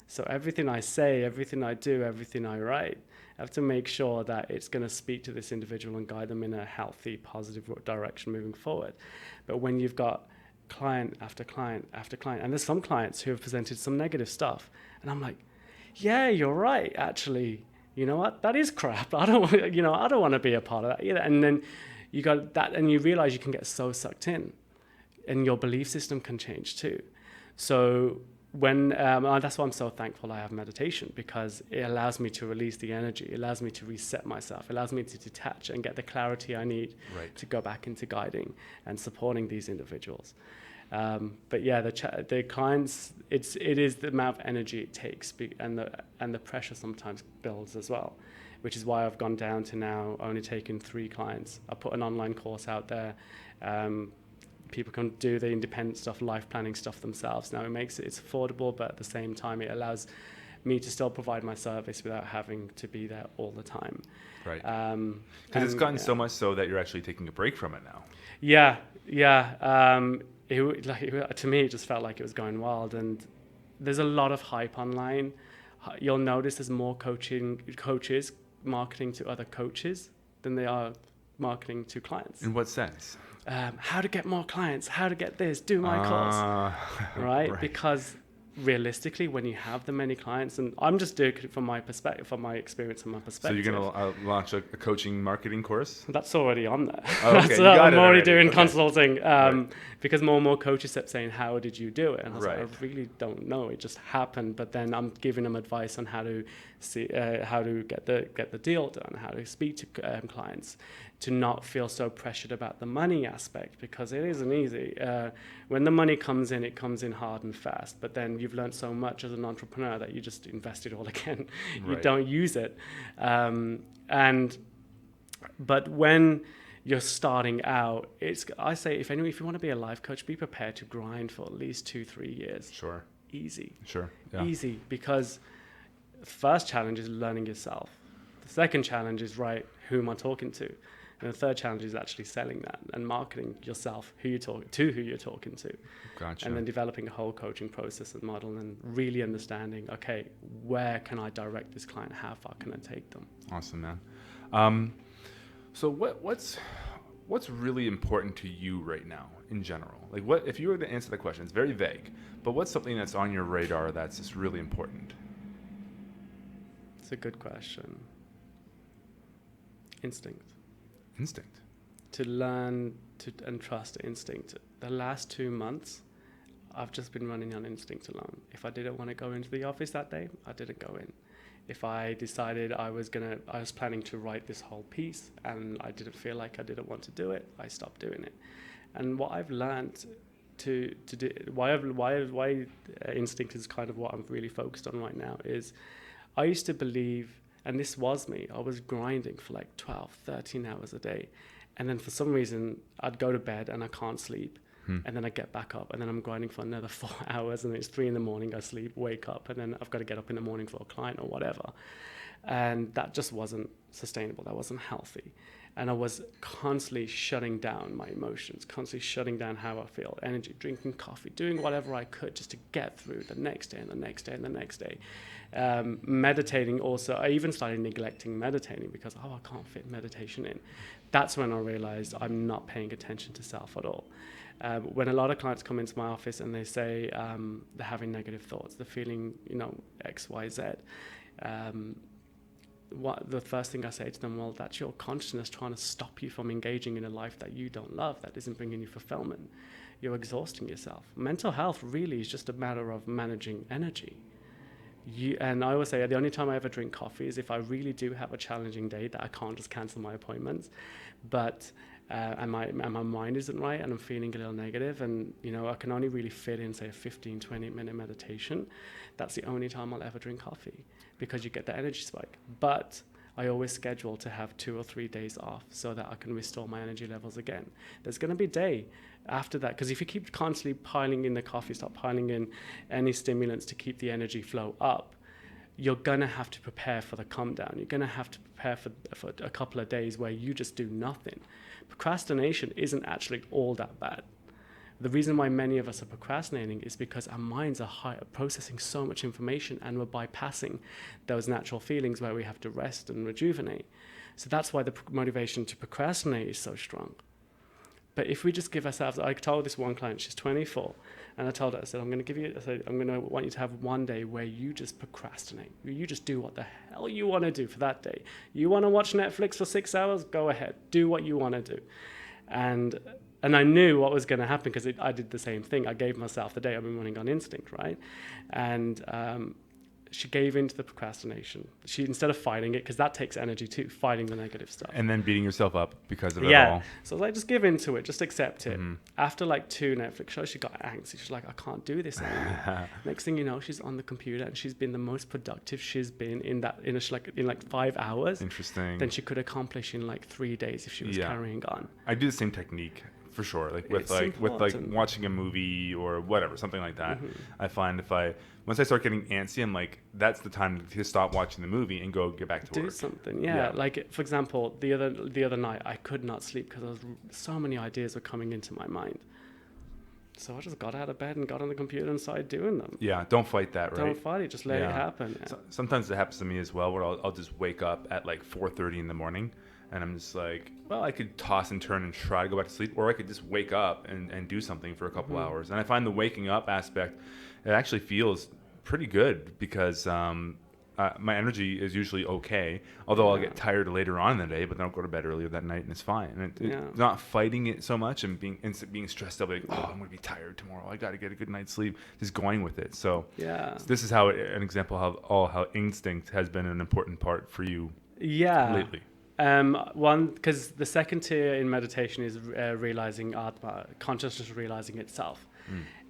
B: So everything I say, everything I do, everything I write, I have to make sure that it's going to speak to this individual and guide them in a healthy, positive direction moving forward. But when you've got client after client after client, and there's some clients who have presented some negative stuff, and I'm like, yeah, you're right, actually. You know what? That is crap. I don't want to be a part of that either. And then you got that, and you realize you can get so sucked in, and your belief system can change too. So when that's why I'm so thankful I have meditation, because it allows me to release the energy, it allows me to reset myself, it allows me to detach and get the clarity I need to go back into guiding and supporting these individuals. But yeah, the clients, it is the amount of energy it takes, and the pressure sometimes builds as well, which is why I've gone down to now only taking 3 clients. I put an online course out there. People can do the independent stuff, life planning stuff themselves. Now it's affordable, but at the same time, it allows me to still provide my service without having to be there all the time.
A: Right. Because it's gotten so much so that you're actually taking a break from it now.
B: Yeah. To me, it just felt like it was going wild, and there's a lot of hype online. You'll notice there's more coaches marketing to other coaches than they are marketing to clients.
A: In what sense?
B: How to get more clients, how to get this, do my course, right? Because realistically, when you have the many clients, and I'm just doing it from my perspective, from my experience and my perspective.
A: So you're going to launch a coaching marketing course?
B: That's already on there.
A: Oh, okay.
B: I'm already doing consulting because more and more coaches kept saying, how did you do it? And I was like, I really don't know. It just happened. But then I'm giving them advice on how to get the deal done, how to speak to clients, to not feel so pressured about the money aspect, because it isn't easy. When the money comes in, it comes in hard and fast. But then you've learned so much as an entrepreneur that you just invest it all again. You don't use it. But when you're starting out, I say, if you want to be a life coach, be prepared to grind for at least 2-3 years.
A: Sure.
B: Easy.
A: Sure. Yeah.
B: Easy, because the first challenge is learning yourself. The second challenge is, who am I talking to? And the third challenge is actually selling that and marketing yourself, who you're talking to.
A: Gotcha.
B: And then developing a whole coaching process and model, and really understanding, okay, where can I direct this client? How far can I take them?
A: Awesome, man. So what's really important to you right now in general? Like, what if you were to answer the question? It's very vague, but what's something that's on your radar that's just really important?
B: It's a good question. Instinct. To learn and trust instinct. The last 2 months, I've just been running on instinct alone. If I didn't want to go into the office that day, I didn't go in. If I decided I was planning to write this whole piece and I didn't feel like I didn't want to do it, I stopped doing it. And what I've learned to do, why instinct is kind of what I'm really focused on right now, is I used to believe, and this was me, I was grinding for like 12, 13 hours a day. And then for some reason, I'd go to bed and I can't sleep. And then I get back up and then I'm grinding for another 4 hours, and then it's 3 a.m, I sleep, wake up, and then I've got to get up in the morning for a client or whatever. And that just wasn't sustainable. That wasn't healthy. And I was constantly shutting down my emotions, constantly shutting down how I feel, energy, drinking coffee, doing whatever I could just to get through the next day and the next day and the next day. Meditating also, I even started neglecting meditating because, I can't fit meditation in. That's when I realized I'm not paying attention to self at all. When a lot of clients come into my office and they say they're having negative thoughts, they're feeling, X, Y, Z, the first thing I say to them, well, that's your consciousness trying to stop you from engaging in a life that you don't love, that isn't bringing you fulfillment. You're exhausting yourself. Mental health really is just a matter of managing energy. And I always say the only time I ever drink coffee is if I really do have a challenging day that I can't just cancel my appointments, but and my mind isn't right and I'm feeling a little negative, and I can only really fit in, say, a 15-20 minute meditation. That's the only time I'll ever drink coffee, because you get the energy spike. But I always schedule to have 2 or 3 days off so that I can restore my energy levels again. There's going to be a day after that, because if you keep constantly piling in the coffee, start piling in any stimulants to keep the energy flow up, you're going to have to prepare for the come down. You're going to have to prepare for a couple of days where you just do nothing. Procrastination isn't actually all that bad. The reason why many of us are procrastinating is because our minds are processing so much information, and we're bypassing those natural feelings where we have to rest and rejuvenate. So that's why the motivation to procrastinate is so strong. But if we just give ourselves, I told this one client, she's 24, and I told her, I said, I'm going to want you to have one day where you just procrastinate. You just do what the hell you want to do for that day. You want to watch Netflix for 6 hours? Go ahead. Do what you want to do. And I knew what was going to happen because I did the same thing. I gave myself the day. I've been running on instinct, right? And she gave into the procrastination. She, instead of fighting it, because that takes energy too, fighting the negative stuff.
A: And then beating yourself up because of it all.
B: So I was like, just give into it, just accept it. After like 2 Netflix shows, she got anxious. She's like, I can't do this anymore. Next thing you know, she's on the computer and she's been the most productive she's been in 5 hours.
A: Interesting.
B: Than she could accomplish in like 3 days if she was carrying on.
A: I do the same technique. For sure, with watching a movie or whatever, something like that. I find once I start getting antsy, I'm like, that's the time to stop watching the movie and get back to work.
B: Do something, yeah. Like for example, the other night I could not sleep because so many ideas were coming into my mind. So I just got out of bed and got on the computer and started doing them. Yeah,
A: don't fight that, right?
B: Don't fight it, just let it happen. Yeah.
A: So, sometimes it happens to me as well, where I'll just wake up at like 4:30 in the morning. And I'm just like, well, I could toss and turn and try to go back to sleep, or I could just wake up and do something for a couple hours. And I find the waking up aspect, it actually feels pretty good because my energy is usually okay, although I'll get tired later on in the day, but then I'll go to bed earlier that night and it's fine. And it's not fighting it so much and being stressed out, like, oh, I'm going to be tired tomorrow. I got to get a good night's sleep. Just going with it. So this is an example of how instinct has been an important part for you lately.
B: Because the second tier in meditation is realizing Atma, consciousness realizing itself.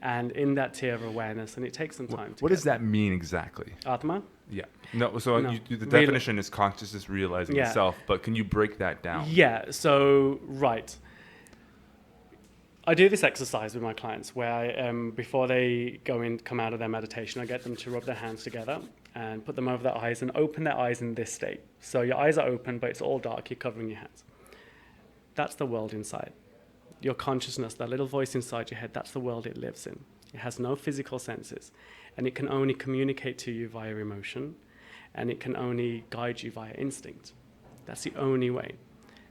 B: And in that tier of awareness, and it takes some time.
A: What does that mean exactly?
B: Atma?
A: Yeah. No, so the definition is consciousness realizing itself, but can you break that down?
B: Yeah, so, right. I do this exercise with my clients where I, before they come out of their meditation, I get them to rub their hands together and put them over their eyes and open their eyes in this state. So your eyes are open, but it's all dark. You're covering your hands. That's the world inside. Your consciousness, that little voice inside your head, that's the world it lives in. It has no physical senses, and it can only communicate to you via emotion, and it can only guide you via instinct. That's the only way.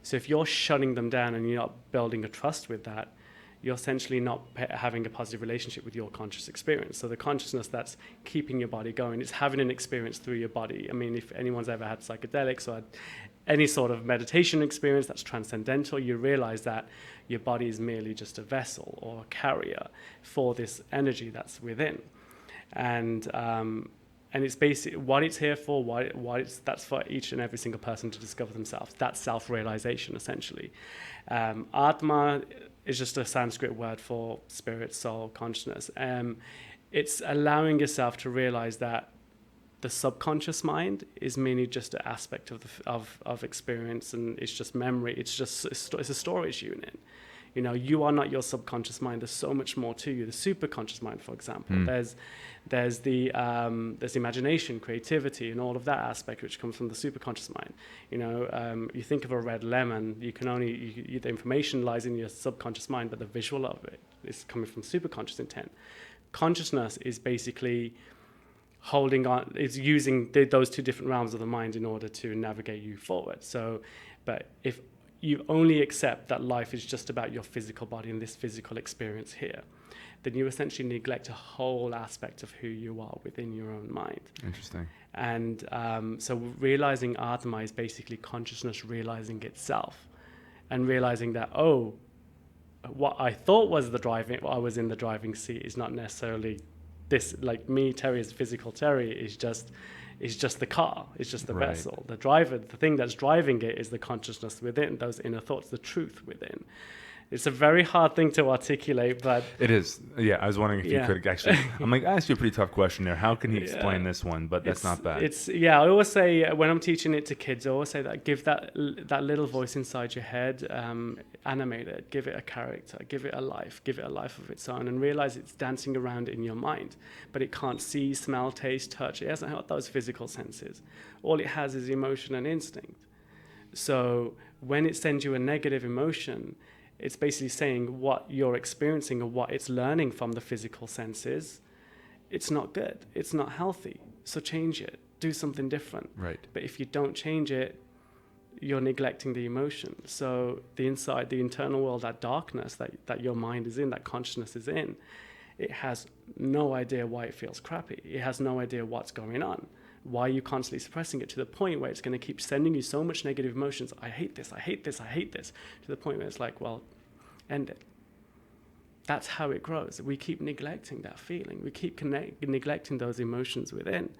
B: So if you're shutting them down and you're not building a trust with that, you're essentially not having a positive relationship with your conscious experience. So the consciousness that's keeping your body going, it's having an experience through your body. I mean, if anyone's ever had psychedelics or any sort of meditation experience that's transcendental, you realize that your body is merely just a vessel or a carrier for this energy that's within. And it's basically what it's here for, that's for each and every single person to discover themselves. That's self-realization, essentially. Atma is just a Sanskrit word for spirit, soul, consciousness. It's allowing yourself to realize that the subconscious mind is merely just an aspect of experience, and it's just memory. It's a storage unit. You know, you are not your subconscious mind. There's so much more to you. The superconscious mind, for example, there's the imagination, creativity, and all of that aspect which comes from the superconscious mind. You know, you think of a red lemon. You can only the information lies in your subconscious mind, but the visual of it is coming from superconscious intent. Consciousness is basically holding on. It's using those two different realms of the mind in order to navigate you forward. So, but if you only accept that life is just about your physical body and this physical experience here, then you essentially neglect a whole aspect of who you are within your own mind.
A: Interesting. And
B: so realizing Atma is basically consciousness realizing itself and realizing that, oh, what I thought was I was in the driving seat is not necessarily this, like me, Terry, as physical Terry, is just the car, it's just the vessel. The driver, the thing that's driving it is the consciousness within, those inner thoughts, the truth within. It's a very hard thing to articulate, but... It
A: is. Yeah, I was wondering if you could actually... I'm like, I asked you a pretty tough question there. How can he explain this one? But that's not bad.
B: I always say, when I'm teaching it to kids, I always say that give that little voice inside your head, animate it, give it a character, give it a life of its own, and realize it's dancing around in your mind. But it can't see, smell, taste, touch. It hasn't got those physical senses. All it has is emotion and instinct. So when it sends you a negative emotion, it's basically saying what you're experiencing or what it's learning from the physical senses, it's not good. It's not healthy. So change it. Do something different.
A: Right.
B: But if you don't change it, you're neglecting the emotion. So the internal world, that darkness that your mind is in, that consciousness is in, it has no idea why it feels crappy. It has no idea what's going on. Why are you constantly suppressing it, to the point where it's going to keep sending you so much negative emotions. I hate this, I hate this, I hate this, to the point where it's like, well, end it. That's how it grows. We keep neglecting that feeling. We keep neglecting those emotions within,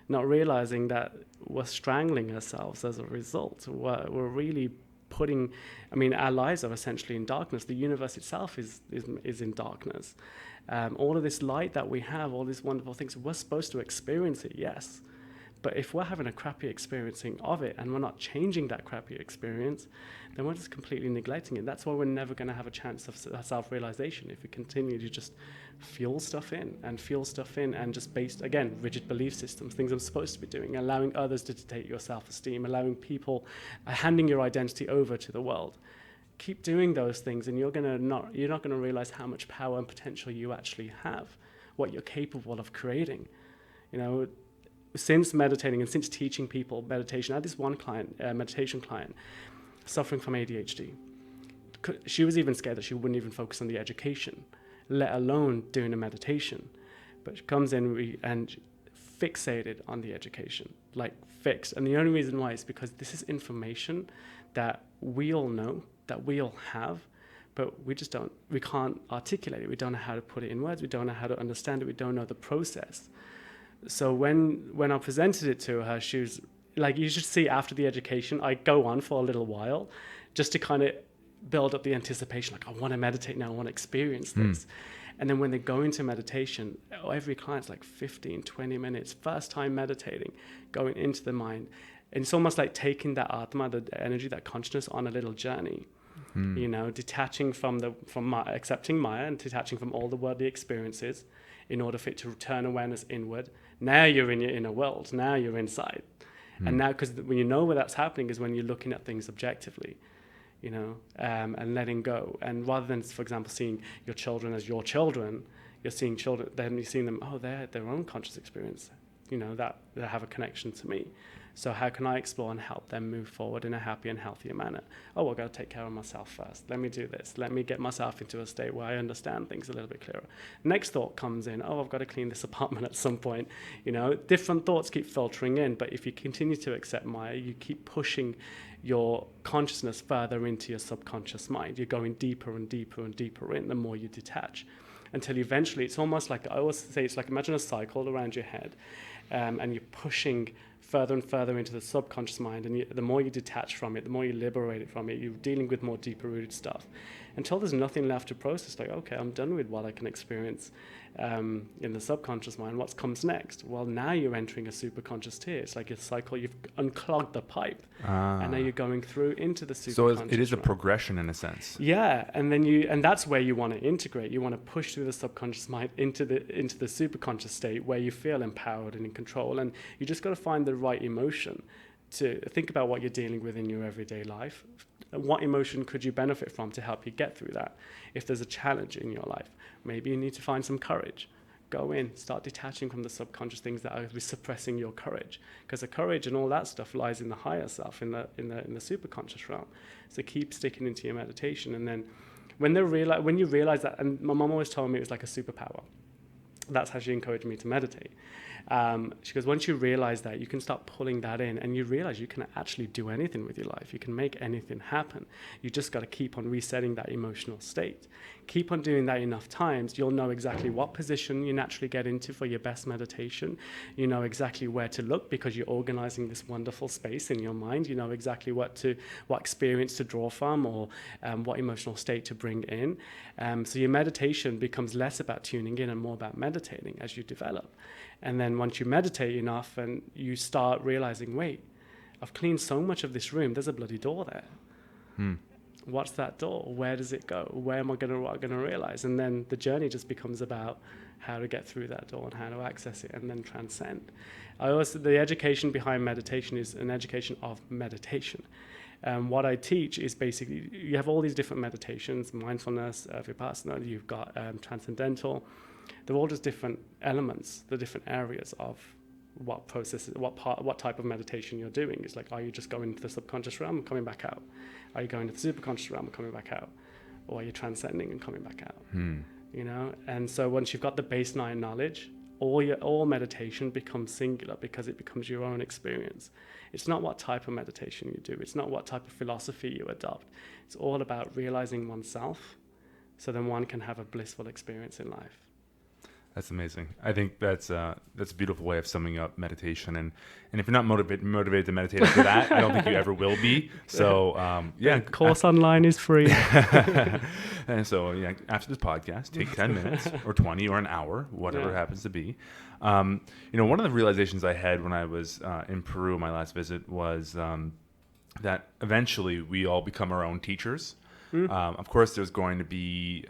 B: not realizing that we're strangling ourselves as a result. We're really putting, I mean, our lives are essentially in darkness. The universe itself is in darkness. All of this light that we have, all these wonderful things, we're supposed to experience it, yes. But if we're having a crappy experiencing of it and we're not changing that crappy experience, then we're just completely neglecting it. That's why we're never going to have a chance of self-realization if we continue to just fuel stuff in and just based, again, rigid belief systems, things I'm supposed to be doing, allowing others to dictate your self-esteem, allowing people, handing your identity over to the world. Keep doing those things and you're not going to realize how much power and potential you actually have, what you're capable of creating. You know, since meditating and since teaching people meditation, I had this one client, meditation client, suffering from ADHD. She was even scared that she wouldn't even focus on the education, let alone doing a meditation. But she comes in and fixated on the education, like fixed. And the only reason why is because this is information that we all know, that we all have, but we can't articulate it. We don't know how to put it in words. We don't know how to understand it. We don't know the process. So when I presented it to her, she was like, you should see after the education, I go on for a little while just to kind of build up the anticipation. Like, I want to meditate now, I want to experience this. And then when they go into meditation, every client's like 15, 20 minutes, first time meditating, going into the mind. And it's almost like taking that Atma, the energy, that consciousness on a little journey. You know, detaching from accepting Maya and detaching from all the worldly experiences in order for it to turn awareness inward. Now you're in your inner world. Now you're inside. And now, because when you know where that's happening is when you're looking at things objectively, you know, and letting go. And rather than, for example, seeing your children as your children, you're seeing children, then you're seeing them, oh, they're their own conscious experience, you know, that they have a connection to me. So how can I explore and help them move forward in a happy and healthier manner? Oh, I've got to take care of myself first. Let me do this. Let me get myself into a state where I understand things a little bit clearer. Next thought comes in, oh, I've got to clean this apartment at some point. You know, different thoughts keep filtering in, but if you continue to accept Maya, you keep pushing your consciousness further into your subconscious mind. You're going deeper and deeper and deeper in the more you detach, until eventually it's almost like, I always say, it's like, imagine a cycle around your head, and you're pushing further and further into the subconscious mind, and the more you detach from it, the more you liberate it from it, you're dealing with more deeper rooted stuff until there's nothing left to process. Like, okay, I'm done with what I can experience in the subconscious mind. What comes next? Well, now you're entering a superconscious tier. It's like a cycle. You've unclogged the pipe, and now you're going through into the superconscious.
A: So it is a progression in a sense.
B: Yeah, and that's where you want to integrate. You want to push through the subconscious mind into the superconscious state where you feel empowered and in control. And you just got to find the right emotion to think about what you're dealing with in your everyday life. What emotion could you benefit from to help you get through that? If there's a challenge in your life, maybe you need to find some courage. Go in, start detaching from the subconscious things that are suppressing your courage, because the courage and all that stuff lies in the higher self, in the superconscious realm. So keep sticking into your meditation, and then when you realize that, and my mom always told me it was like a superpower. That's how she encouraged me to meditate. She goes, once you realize that, you can start pulling that in, and you realize you can actually do anything with your life. You can make anything happen. You just got to keep on resetting that emotional state. Keep on doing that enough times, you'll know exactly what position you naturally get into for your best meditation. You know exactly where to look because you're organizing this wonderful space in your mind. You know exactly what experience to draw from, or what emotional state to bring in. So your meditation becomes less about tuning in and more about meditating as you develop. And then once you meditate enough and you start realizing, wait, I've cleaned so much of this room, there's a bloody door there. What's that door? Where does it go? Where am I going to realize? And then the journey just becomes about how to get through that door and how to access it and then transcend. The education behind meditation is an education of meditation. What I teach is basically, you have all these different meditations, mindfulness, vipassana, you've got transcendental. They're all just different elements, the different areas of what process, what type of meditation you're doing. It's like, are you just going to the subconscious realm and coming back out? Are you going to the superconscious realm and coming back out? Or are you transcending and coming back out? You know? And so once you've got the baseline knowledge, all meditation becomes singular because it becomes your own experience. It's not what type of meditation you do. It's not what type of philosophy you adopt. It's all about realizing oneself so then one can have a blissful experience in life.
A: That's amazing. I think that's a beautiful way of summing up meditation. And if you're not motivated to meditate after that, I don't think you ever will be. So
B: The course online is free.
A: And so after this podcast, take 10 minutes or 20 or an hour, whatever it happens to be. One of the realizations I had when I was in Peru, my last visit, was that eventually we all become our own teachers. Of course, there's going to be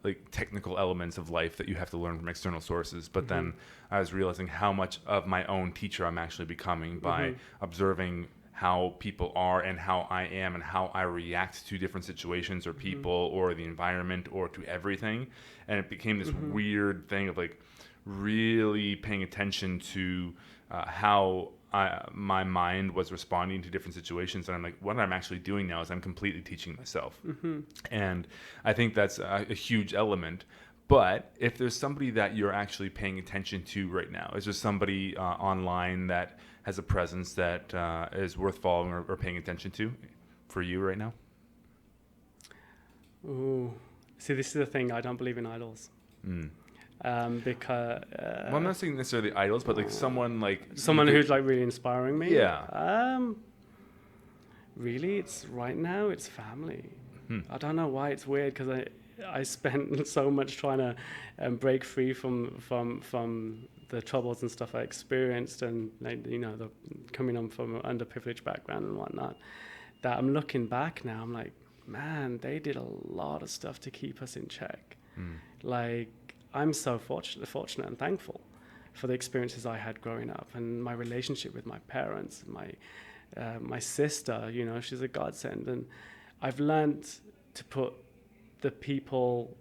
A: like technical elements of life that you have to learn from external sources. But then I was realizing how much of my own teacher I'm actually becoming by observing how people are and how I am and how I react to different situations or people or the environment or to everything. And it became this weird thing of like really paying attention to how my mind was responding to different situations. And I'm like, what I'm actually doing now is I'm completely teaching myself. And I think that's a huge element. But if there's somebody that you're actually paying attention to right now, is there somebody online that has a presence that is worth following or paying attention to for you right now?
B: Ooh. See, this is the thing. I don't believe in idols. Because
A: well, I'm not saying necessarily idols, but like someone
B: who's like really inspiring me.
A: Yeah.
B: Really, it's right now. It's family. I don't know why. It's weird because I spent so much trying to break free from the troubles and stuff I experienced, and the coming on from an underprivileged background and whatnot. That I'm looking back now. I'm like, man, they did a lot of stuff to keep us in check. Like, I'm so fortunate and thankful for the experiences I had growing up and my relationship with my parents, my sister. She's a godsend, and I've learned to put the people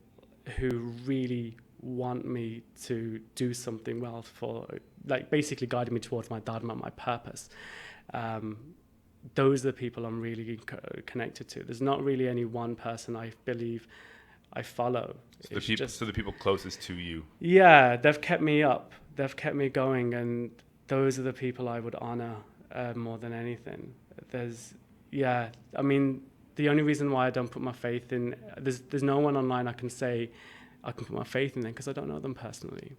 B: who really want me to do something well for, like, basically guiding me towards my dharma, my purpose. Those are the people I'm really connected to. There's not really any one person I believe I follow.
A: So the people closest to you.
B: Yeah, they've kept me up. They've kept me going, and those are the people I would honor more than anything. I mean, the only reason why I don't put my faith in, there's no one online I can say I can put my faith in them because I don't know them personally.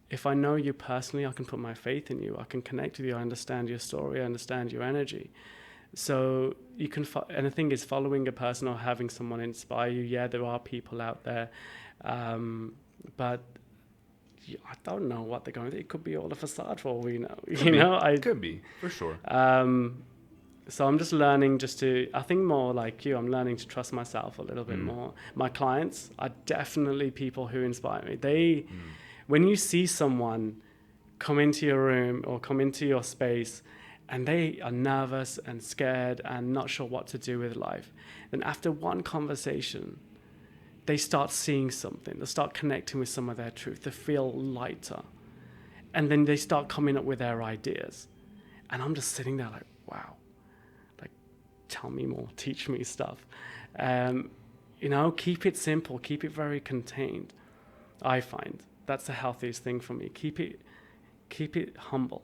B: If I know you personally, I can put my faith in you. I can connect with you. I understand your story. I understand your energy. So you can, and the thing is, following a person or having someone inspire you, yeah, there are people out there, but I don't know what they're going to do. It could be all a facade for all we know. It
A: could be, for sure.
B: So I'm just learning I think more like you, I'm learning to trust myself a little bit more. My clients are definitely people who inspire me. When you see someone come into your room or come into your space and they are nervous and scared and not sure what to do with life, then after one conversation, they start seeing something. They start connecting with some of their truth. They feel lighter. And then they start coming up with their ideas. And I'm just sitting there like, wow, like, tell me more, teach me stuff. Keep it simple, keep it very contained. I find that's the healthiest thing for me. Keep it humble.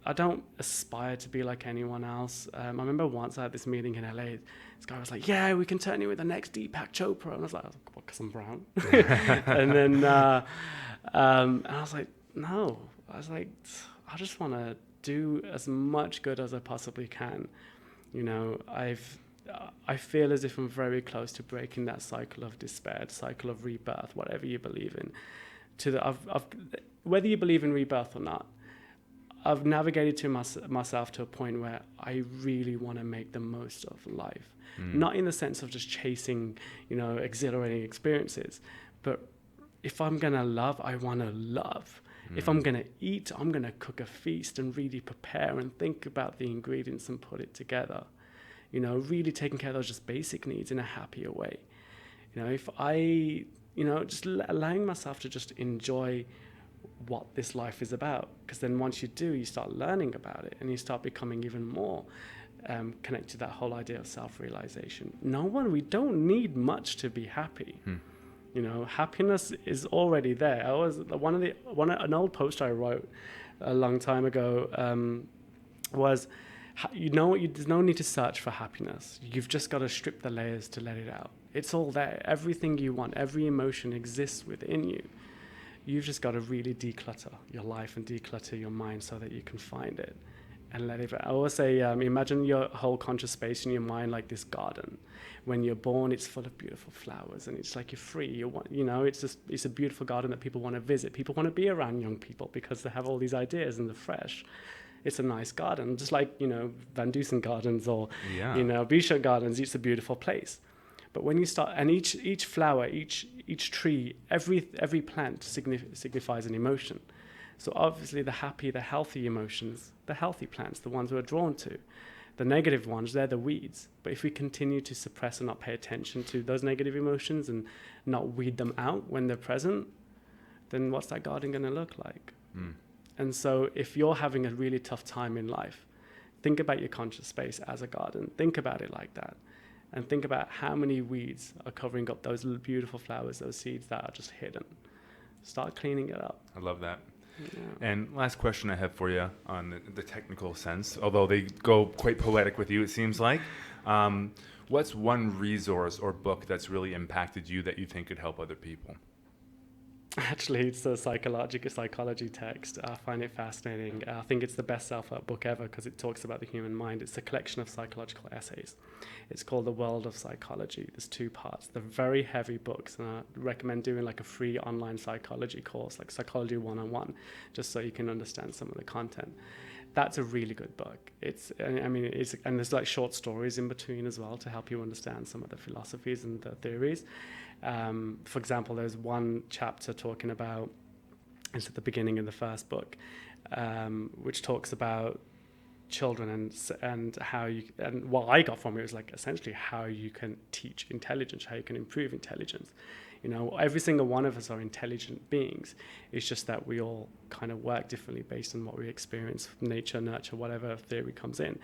B: I don't aspire to be like anyone else. I remember once I had this meeting in LA. This guy was like, yeah, we can turn you with the next Deepak Chopra. And I was like, what, because I'm brown? And then and I was like, no. I was like, I just want to do as much good as I possibly can. I feel as if I'm very close to breaking that cycle of despair, cycle of rebirth, whatever you believe in. Whether you believe in rebirth or not, I've navigated to myself to a point where I really want to make the most of life. Not in the sense of just chasing, exhilarating experiences, but if I'm going to love, I want to love. If I'm going to eat, I'm going to cook a feast and really prepare and think about the ingredients and put it together. Really taking care of those just basic needs in a happier way. If I, just allowing myself to just enjoy what this life is about. Because then once you do, you start learning about it, and you start becoming even more connected to that whole idea of self-realization. We don't need much to be happy. You know, happiness is already there. An old post I wrote a long time ago was, there's no need to search for happiness. You've just got to strip the layers to let it out. It's all there. Everything you want, every emotion exists within you. You've just got to really declutter your life and declutter your mind so that you can find it and let it. I always say, imagine your whole conscious space in your mind like this garden. When you're born, it's full of beautiful flowers, and it's like you're free. It's a beautiful garden that people want to visit. People want to be around young people because they have all these ideas and they're fresh. It's a nice garden, just like, Van Dusen gardens or, Bishop gardens. It's a beautiful place. But when you start, and each flower, each tree, every plant signifies an emotion. So obviously the happy, the healthy emotions, the healthy plants, the ones we're drawn to. The negative ones, they're the weeds. But if we continue to suppress and not pay attention to those negative emotions and not weed them out when they're present, then what's that garden going to look like? And so if you're having a really tough time in life, think about your conscious space as a garden. Think about it like that. And think about how many weeds are covering up those beautiful flowers, those seeds that are just hidden. Start cleaning it up.
A: I love that.
B: Yeah.
A: And last question I have for you on the technical sense, although they go quite poetic with you, it seems like. What's one resource or book that's really impacted you that you think could help other people?
B: Actually, it's a psychology text. I find it fascinating. I think it's the best self-help book ever because it talks about the human mind. It's a collection of psychological essays. It's called The World of Psychology. There's 2 parts. They're very heavy books, and I recommend doing like a free online psychology course, like Psychology 101, just so you can understand some of the content. That's a really good book. And there's like short stories in between as well to help you understand some of the philosophies and the theories. For example, there's one chapter talking about, it's at the beginning of the first book, which talks about children and how you, and what I got from it was like essentially how you can teach intelligence, how you can improve intelligence. Every single one of us are intelligent beings. It's just that we all kind of work differently based on what we experience, nature, nurture, whatever theory comes in.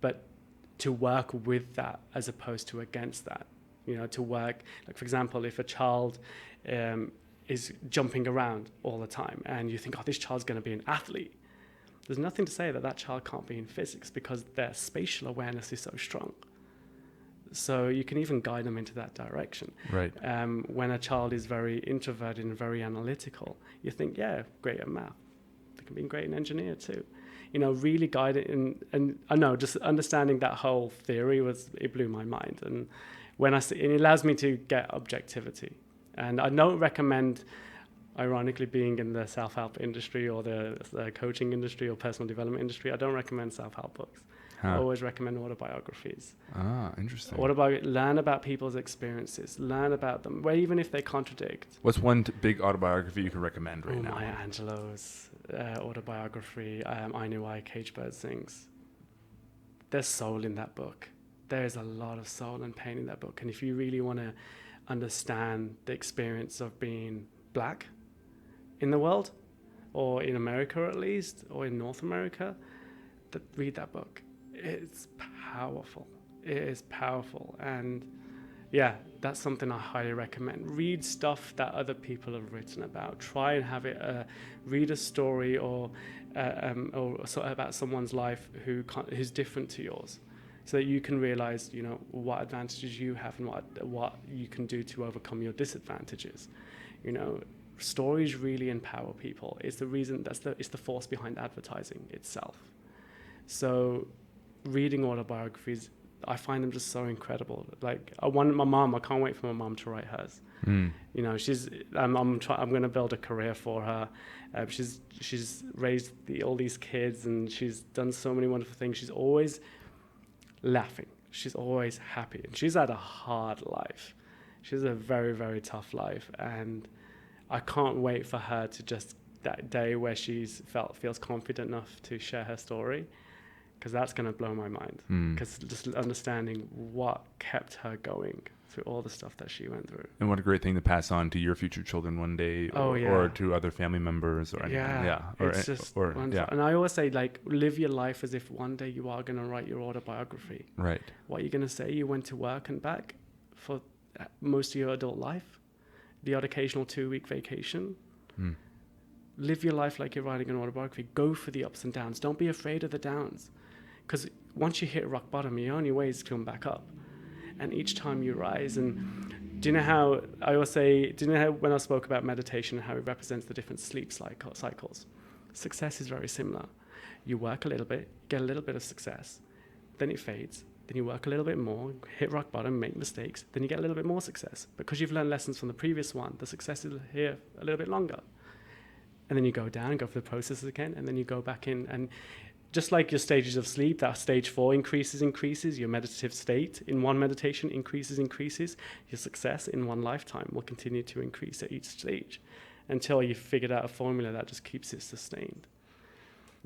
B: But to work with that as opposed to against that, to work, like for example, if a child is jumping around all the time and you think, this child's going to be an athlete, there's nothing to say that child can't be in physics because their spatial awareness is so strong. So you can even guide them into that direction.
A: Right.
B: When a child is very introverted and very analytical, you think, great at math. They can be great in engineer too. Really guide it and I know, just understanding that whole theory it blew my mind. And it allows me to get objectivity. And I don't recommend, ironically, being in the self-help industry or the coaching industry or personal development industry, I don't recommend self-help books. I always recommend autobiographies.
A: Interesting.
B: Learn about people's experiences. Learn about them, even if they contradict.
A: What's one big autobiography you can recommend right now?
B: Maya Angelou's autobiography, I Knew Why Caged Bird Sings. There's soul in that book. There's a lot of soul and pain in that book. And if you really want to understand the experience of being black in the world, or in America at least, or in North America, read that book. It's powerful. It is powerful. And that's something I highly recommend. Read stuff that other people have written about. Try and have it, read a story or about someone's life who's different to yours, so that you can realize, what advantages you have and what you can do to overcome your disadvantages. Stories really empower people. It's the reason, it's the force behind advertising itself. So reading autobiographies, I find them just so incredible. Like I can't wait for my mom to write hers. She's, I'm going to build a career for her. She's raised all these kids and she's done so many wonderful things. She's always laughing. She's always happy. And she's had a hard life. She's a very, very tough life. And I can't wait for her to just that day where feels confident enough to share her story, because that's going to blow my mind. Because just understanding what kept her going through all the stuff that she went through.
A: And what a great thing to pass on to your future children one day, or to other family members or anything.
B: And I always say, like, live your life as if one day you are going to write your autobiography.
A: Right.
B: What are you going to say? You went to work and back for most of your adult life, the odd occasional 2-week vacation. Live your life like you're writing an autobiography. Go for the ups and downs. Don't be afraid of the downs, because once you hit rock bottom, your only way is to come back up. And each time you rise, and do you know how I always say, do you know how when I spoke about meditation and how it represents the different sleep cycles? Success is very similar. You work a little bit, get a little bit of success, then it fades, then you work a little bit more, hit rock bottom, make mistakes, then you get a little bit more success. Because you've learned lessons from the previous one, the success is here a little bit longer. And then you go down, go through the processes again, and then you go back in. And just like your stages of sleep, that stage 4 increases, your meditative state in one meditation increases, your success in one lifetime will continue to increase at each stage until you've figured out a formula that just keeps it sustained.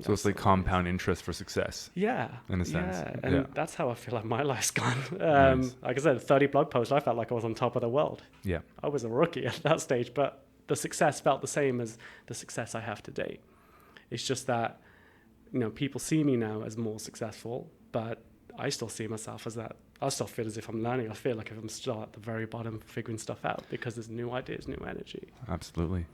A: So it's like compound interest for success.
B: Yeah.
A: In a sense.
B: Yeah. And that's how I feel like my life's gone.
A: Nice.
B: Like I said, 30 blog posts, I felt like I was on top of the world.
A: Yeah.
B: I was a rookie at that stage, but the success felt the same as the success I have today. It's just that, people see me now as more successful, but I still see myself as that. I still feel as if I'm learning. I feel like if I'm still at the very bottom figuring stuff out, because there's new ideas, new energy.
A: Absolutely.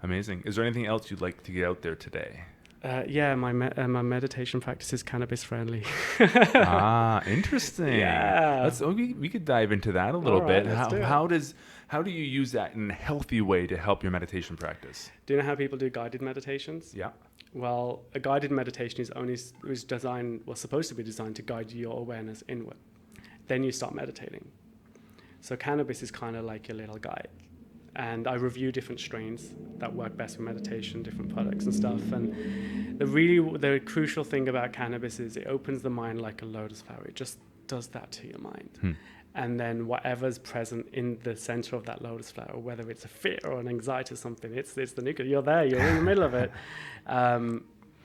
A: Amazing. Is there anything else you'd like to get out there today?
B: My meditation practice is cannabis friendly.
A: Interesting.
B: Yeah.
A: We could dive into that a little bit.
B: Let's do
A: How do you use that in a healthy way to help your meditation practice?
B: Do you know how people do guided meditations?
A: Yeah.
B: Well, a guided meditation was supposed to be designed to guide your awareness inward. Then you start meditating. So cannabis is kind of like your little guide. And I review different strains that work best for meditation, different products and stuff. And the crucial thing about cannabis is it opens the mind like a lotus flower. It just does that to your mind. And then whatever's present in the center of that lotus flower, whether it's a fear or an anxiety or something, it's the nucleus. You're there, you're in the middle of it.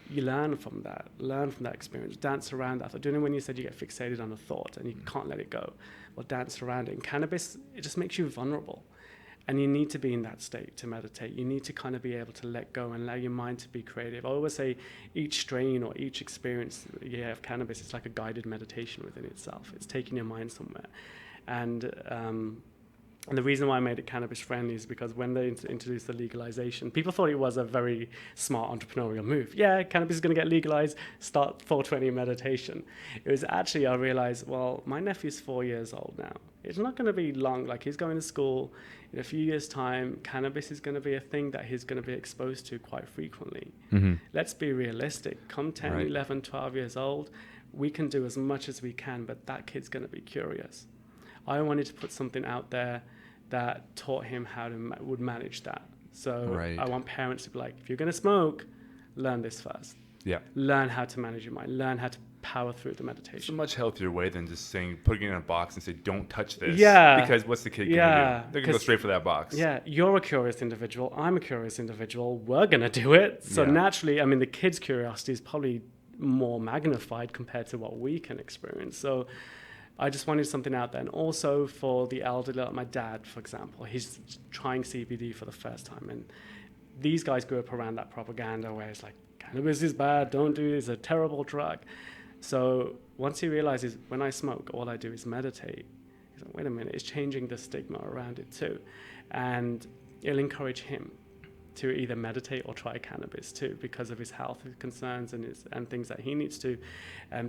B: You learn from that experience, dance around that. Do you know when you said you get fixated on a thought and you can't let it go? Well, dance around it. In cannabis, it just makes you vulnerable. And you need to be in that state to meditate. You need to kind of be able to let go and allow your mind to be creative. I always say each strain or each experience you have of cannabis, it's like a guided meditation within itself. It's taking your mind somewhere. And the reason why I made it cannabis friendly is because when they introduced the legalization, people thought it was a very smart entrepreneurial move. Yeah, cannabis is going to get legalized, start 420 meditation. It was actually, I realized, well, my nephew's 4 years old now. It's not going to be long, like he's going to school. In a few years' time, cannabis is going to be a thing that he's going to be exposed to quite frequently. Let's be realistic. Come 10, 11, 12 years old, we can do as much as we can, but that kid's going to be curious. I wanted to put something out there that taught him how to would manage that. So I want parents to be like, if you're going to smoke, learn this first. Yeah. Learn how to manage your mind. Learn how to power through the meditation.
A: It's a much healthier way than just putting it in a box and say, don't touch this. Yeah. Because what's the kid going to do? They're going to go straight for that box.
B: Yeah. You're a curious individual. I'm a curious individual. We're going to do it. So naturally, I mean, the kid's curiosity is probably more magnified compared to what we can experience. So I just wanted something out there. And also for the elderly, like my dad, for example, he's trying CBD for the first time. And these guys grew up around that propaganda where it's like, cannabis is bad, don't do it, it's a terrible drug. So once he realizes when I smoke, all I do is meditate, he's like, wait a minute, it's changing the stigma around it too. And it'll encourage him to either meditate or try cannabis too, because of his health concerns and things that he needs to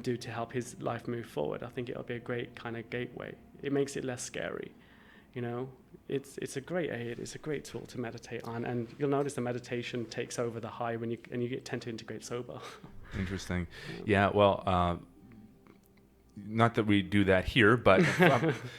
B: do to help his life move forward. I think it'll be a great kind of gateway. It makes it less scary. It's a great aid. It's a great tool to meditate on, and you'll notice the meditation takes over the high when you tend to integrate sober. Interesting.
A: Yeah. Well, not that we do that here, but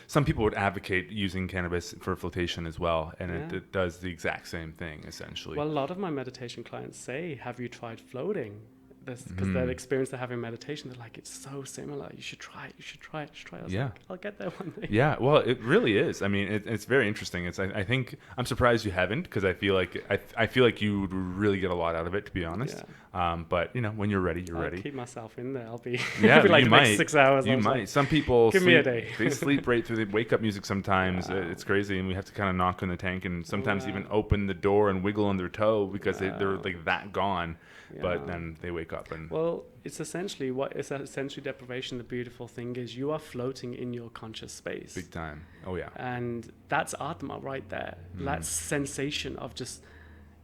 A: some people would advocate using cannabis for flotation as well, and it does the exact same thing essentially.
B: Well, a lot of my meditation clients say, "Have you tried floating?" Because their experience they're having meditation, they're like, it's so similar. You should try it. I was like, I'll get there one day.
A: Yeah, well, it really is. I mean, it's very interesting. I think I'm surprised you haven't, because I feel like you would really get a lot out of it, to be honest. But when you're ready, you're
B: I'll
A: ready.
B: keep myself in there. I'll be,
A: Yeah,
B: I'll be like
A: you
B: the
A: might.
B: next 6 hours.
A: You might.
B: Like,
A: Some people
B: give me a day.
A: They sleep right through the wake up music sometimes.
B: Wow.
A: It's crazy, and we have to kind of knock on the tank and sometimes
B: Wow.
A: even open the door and wiggle on their toe because they're like that gone. But
B: Yeah.
A: then they wake up and
B: Well, it's essentially sensory deprivation. The beautiful thing is you are floating in your conscious space.
A: big time. Oh yeah.
B: And that's Atma right there. That sensation of just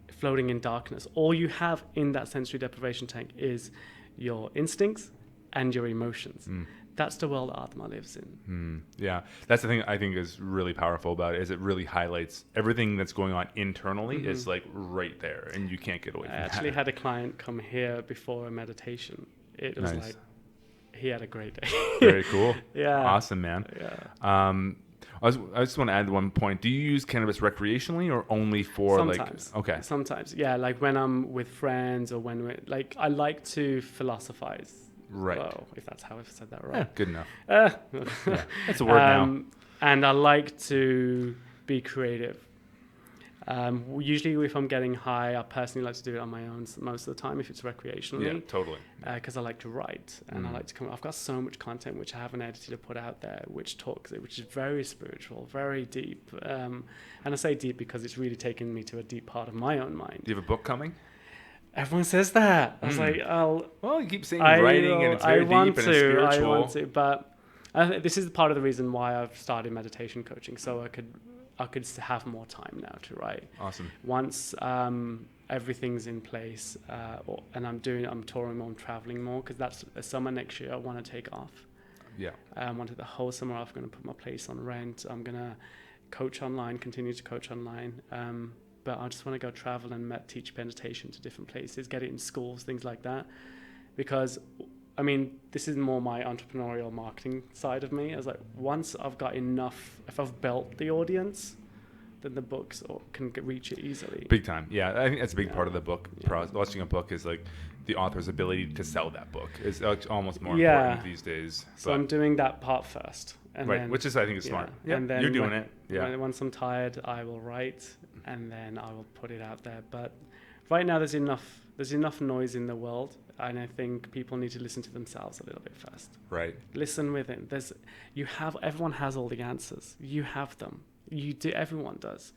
B: floating in darkness. All you have in that sensory deprivation tank is your instincts and your emotions. That's the world Atma lives in.
A: Yeah, that's the thing I think is really powerful about it, is it really highlights everything that's going on internally is like right there, and you can't get away from
B: I
A: that.
B: actually had a client come here before a meditation. It was
A: Nice.
B: like, he had a great day.
A: Very cool.
B: Yeah.
A: Awesome, man.
B: Yeah.
A: I just want to add one point. Do you use cannabis recreationally or only for
B: Sometimes.
A: like? Okay.
B: Sometimes, yeah. Like when I'm with friends or when we're like, I like to philosophize.
A: Right.
B: Well, if that's how I've said that
A: Yeah,
B: right.
A: good enough.
B: Yeah.
A: That's a word now.
B: And I like to be creative. Usually, if I'm getting high, I personally like to do it on my own most of the time if it's recreationally.
A: Yeah, totally.
B: Because I like to write and I like to come. I've got so much content which I haven't edited to put out there, which is very spiritual, very deep. And I say deep because it's really taken me to a deep part of my own mind.
A: Do you have a book coming?
B: Everyone says that. I was like,
A: Well, you keep saying writing and it's very deep and it's spiritual.
B: I want to, but this is part of the reason why I've started meditation coaching, so I could have more time now to write.
A: Awesome.
B: Once everything's in place, and I'm touring more, I'm traveling more, because that's a summer next year I want to take off.
A: Yeah.
B: I wanted the whole summer off. I'm going to put my place on rent. I'm going to coach online, continue to coach online. But I just want to go travel and teach meditation to different places, get it in schools, things like that. Because, I mean, this is more my entrepreneurial marketing side of me. I was like, once I've got enough, if I've built the audience, then the books can reach it easily.
A: Big time. Yeah, I think that's a big part of the book. Launching a book is like the author's ability to sell that book is almost more important these days.
B: So I'm doing that part first. And
A: right,
B: then,
A: which is, I think, is smart. Yeah,
B: and then
A: you're doing it. Yeah.
B: Once I'm tired, I will write, and then I will put it out there. But right now, there's enough noise in the world, and I think people need to listen to themselves a little bit first.
A: Right.
B: Listen within. Everyone has all the answers. You have them. You do. Everyone does.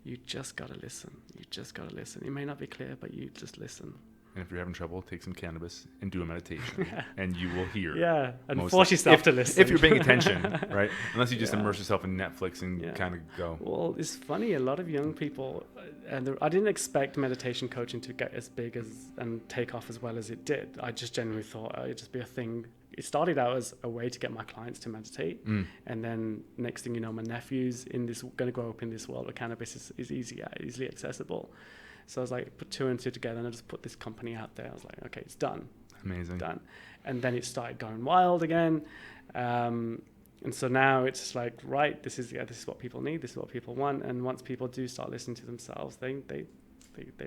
B: You just gotta listen. It may not be clear, but you just listen.
A: And if you're having trouble, take some cannabis and do a meditation, and you will hear.
B: Yeah, and force yourself to listen.
A: If you're paying attention, right? Unless you just immerse yourself in Netflix and kind of go.
B: Well, it's funny. A lot of young people, and I didn't expect meditation coaching to get as big and take off as well as it did. I just genuinely thought it'd just be a thing. It started out as a way to get my clients to meditate, and then next thing you know, my nephew's going to grow up in this world where cannabis is easily accessible. So I was like, put two and two together, and I just put this company out there. I was like, okay, it's done.
A: Amazing.
B: Done. And then it started going wild again. And so now it's just like, right, this is what people need. This is what people want. And once people do start listening to themselves, they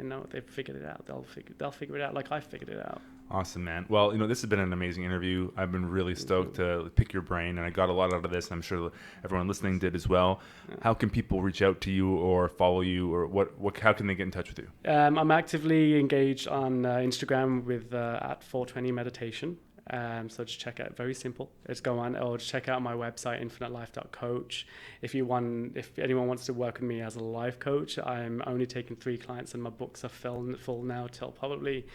B: know they've figured it out. They'll figure it out like I figured it out.
A: Awesome, man. Well, this has been an amazing interview. I've been really stoked to pick your brain, and I got a lot out of this, and I'm sure everyone listening did as well. Yeah. How can people reach out to you or follow you, or how can they get in touch with you? I'm
B: actively engaged on Instagram with at 420 meditation. So just check out, very simple. Just go on, or just check out my website, infinitelife.coach. If anyone wants to work with me as a life coach, I'm only taking 3 clients, and my books are full now till probably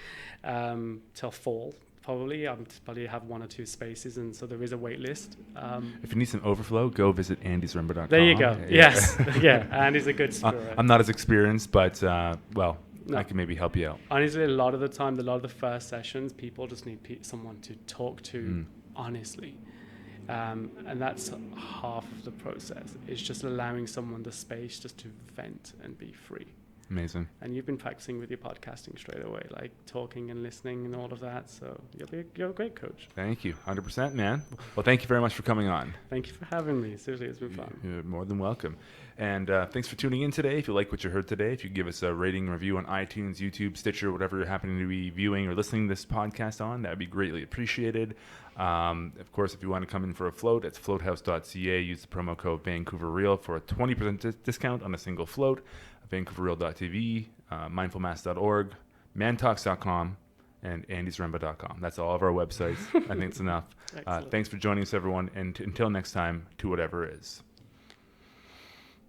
B: till fall. Probably have 1 or 2 spaces, and so there is a wait list.
A: If you need some overflow, go visit andysrember.com.
B: There you go. Yes, yeah, Andy's a good spirit.
A: I'm not as experienced, but well.
B: No.
A: I can maybe help you out.
B: Honestly, a lot of the time, a lot of the first sessions, people just need someone to talk to honestly. And that's half of the process. It's just allowing someone the space just to vent and be free.
A: Amazing.
B: And you've been practicing with your podcasting straight away, like talking and listening and all of that. So you're a great coach.
A: Thank you. 100%, man. Well, thank you very much for coming on.
B: Thank you for having me. Seriously, it's been fun.
A: You're more than welcome. And thanks for tuning in today. If you like what you heard today, if you give us a rating and review on iTunes, YouTube, Stitcher, whatever you're happening to be viewing or listening to this podcast on, that would be greatly appreciated. Of course, if you want to come in for a float, it's floathouse.ca. Use the promo code VancouverReal for a 20% discount on a single float. VancouverReal.tv, mindfulmass.org, mantalks.com, and andysremba.com. That's all of our websites. I think it's enough. Thanks for joining us, everyone. And until next time, to whatever is.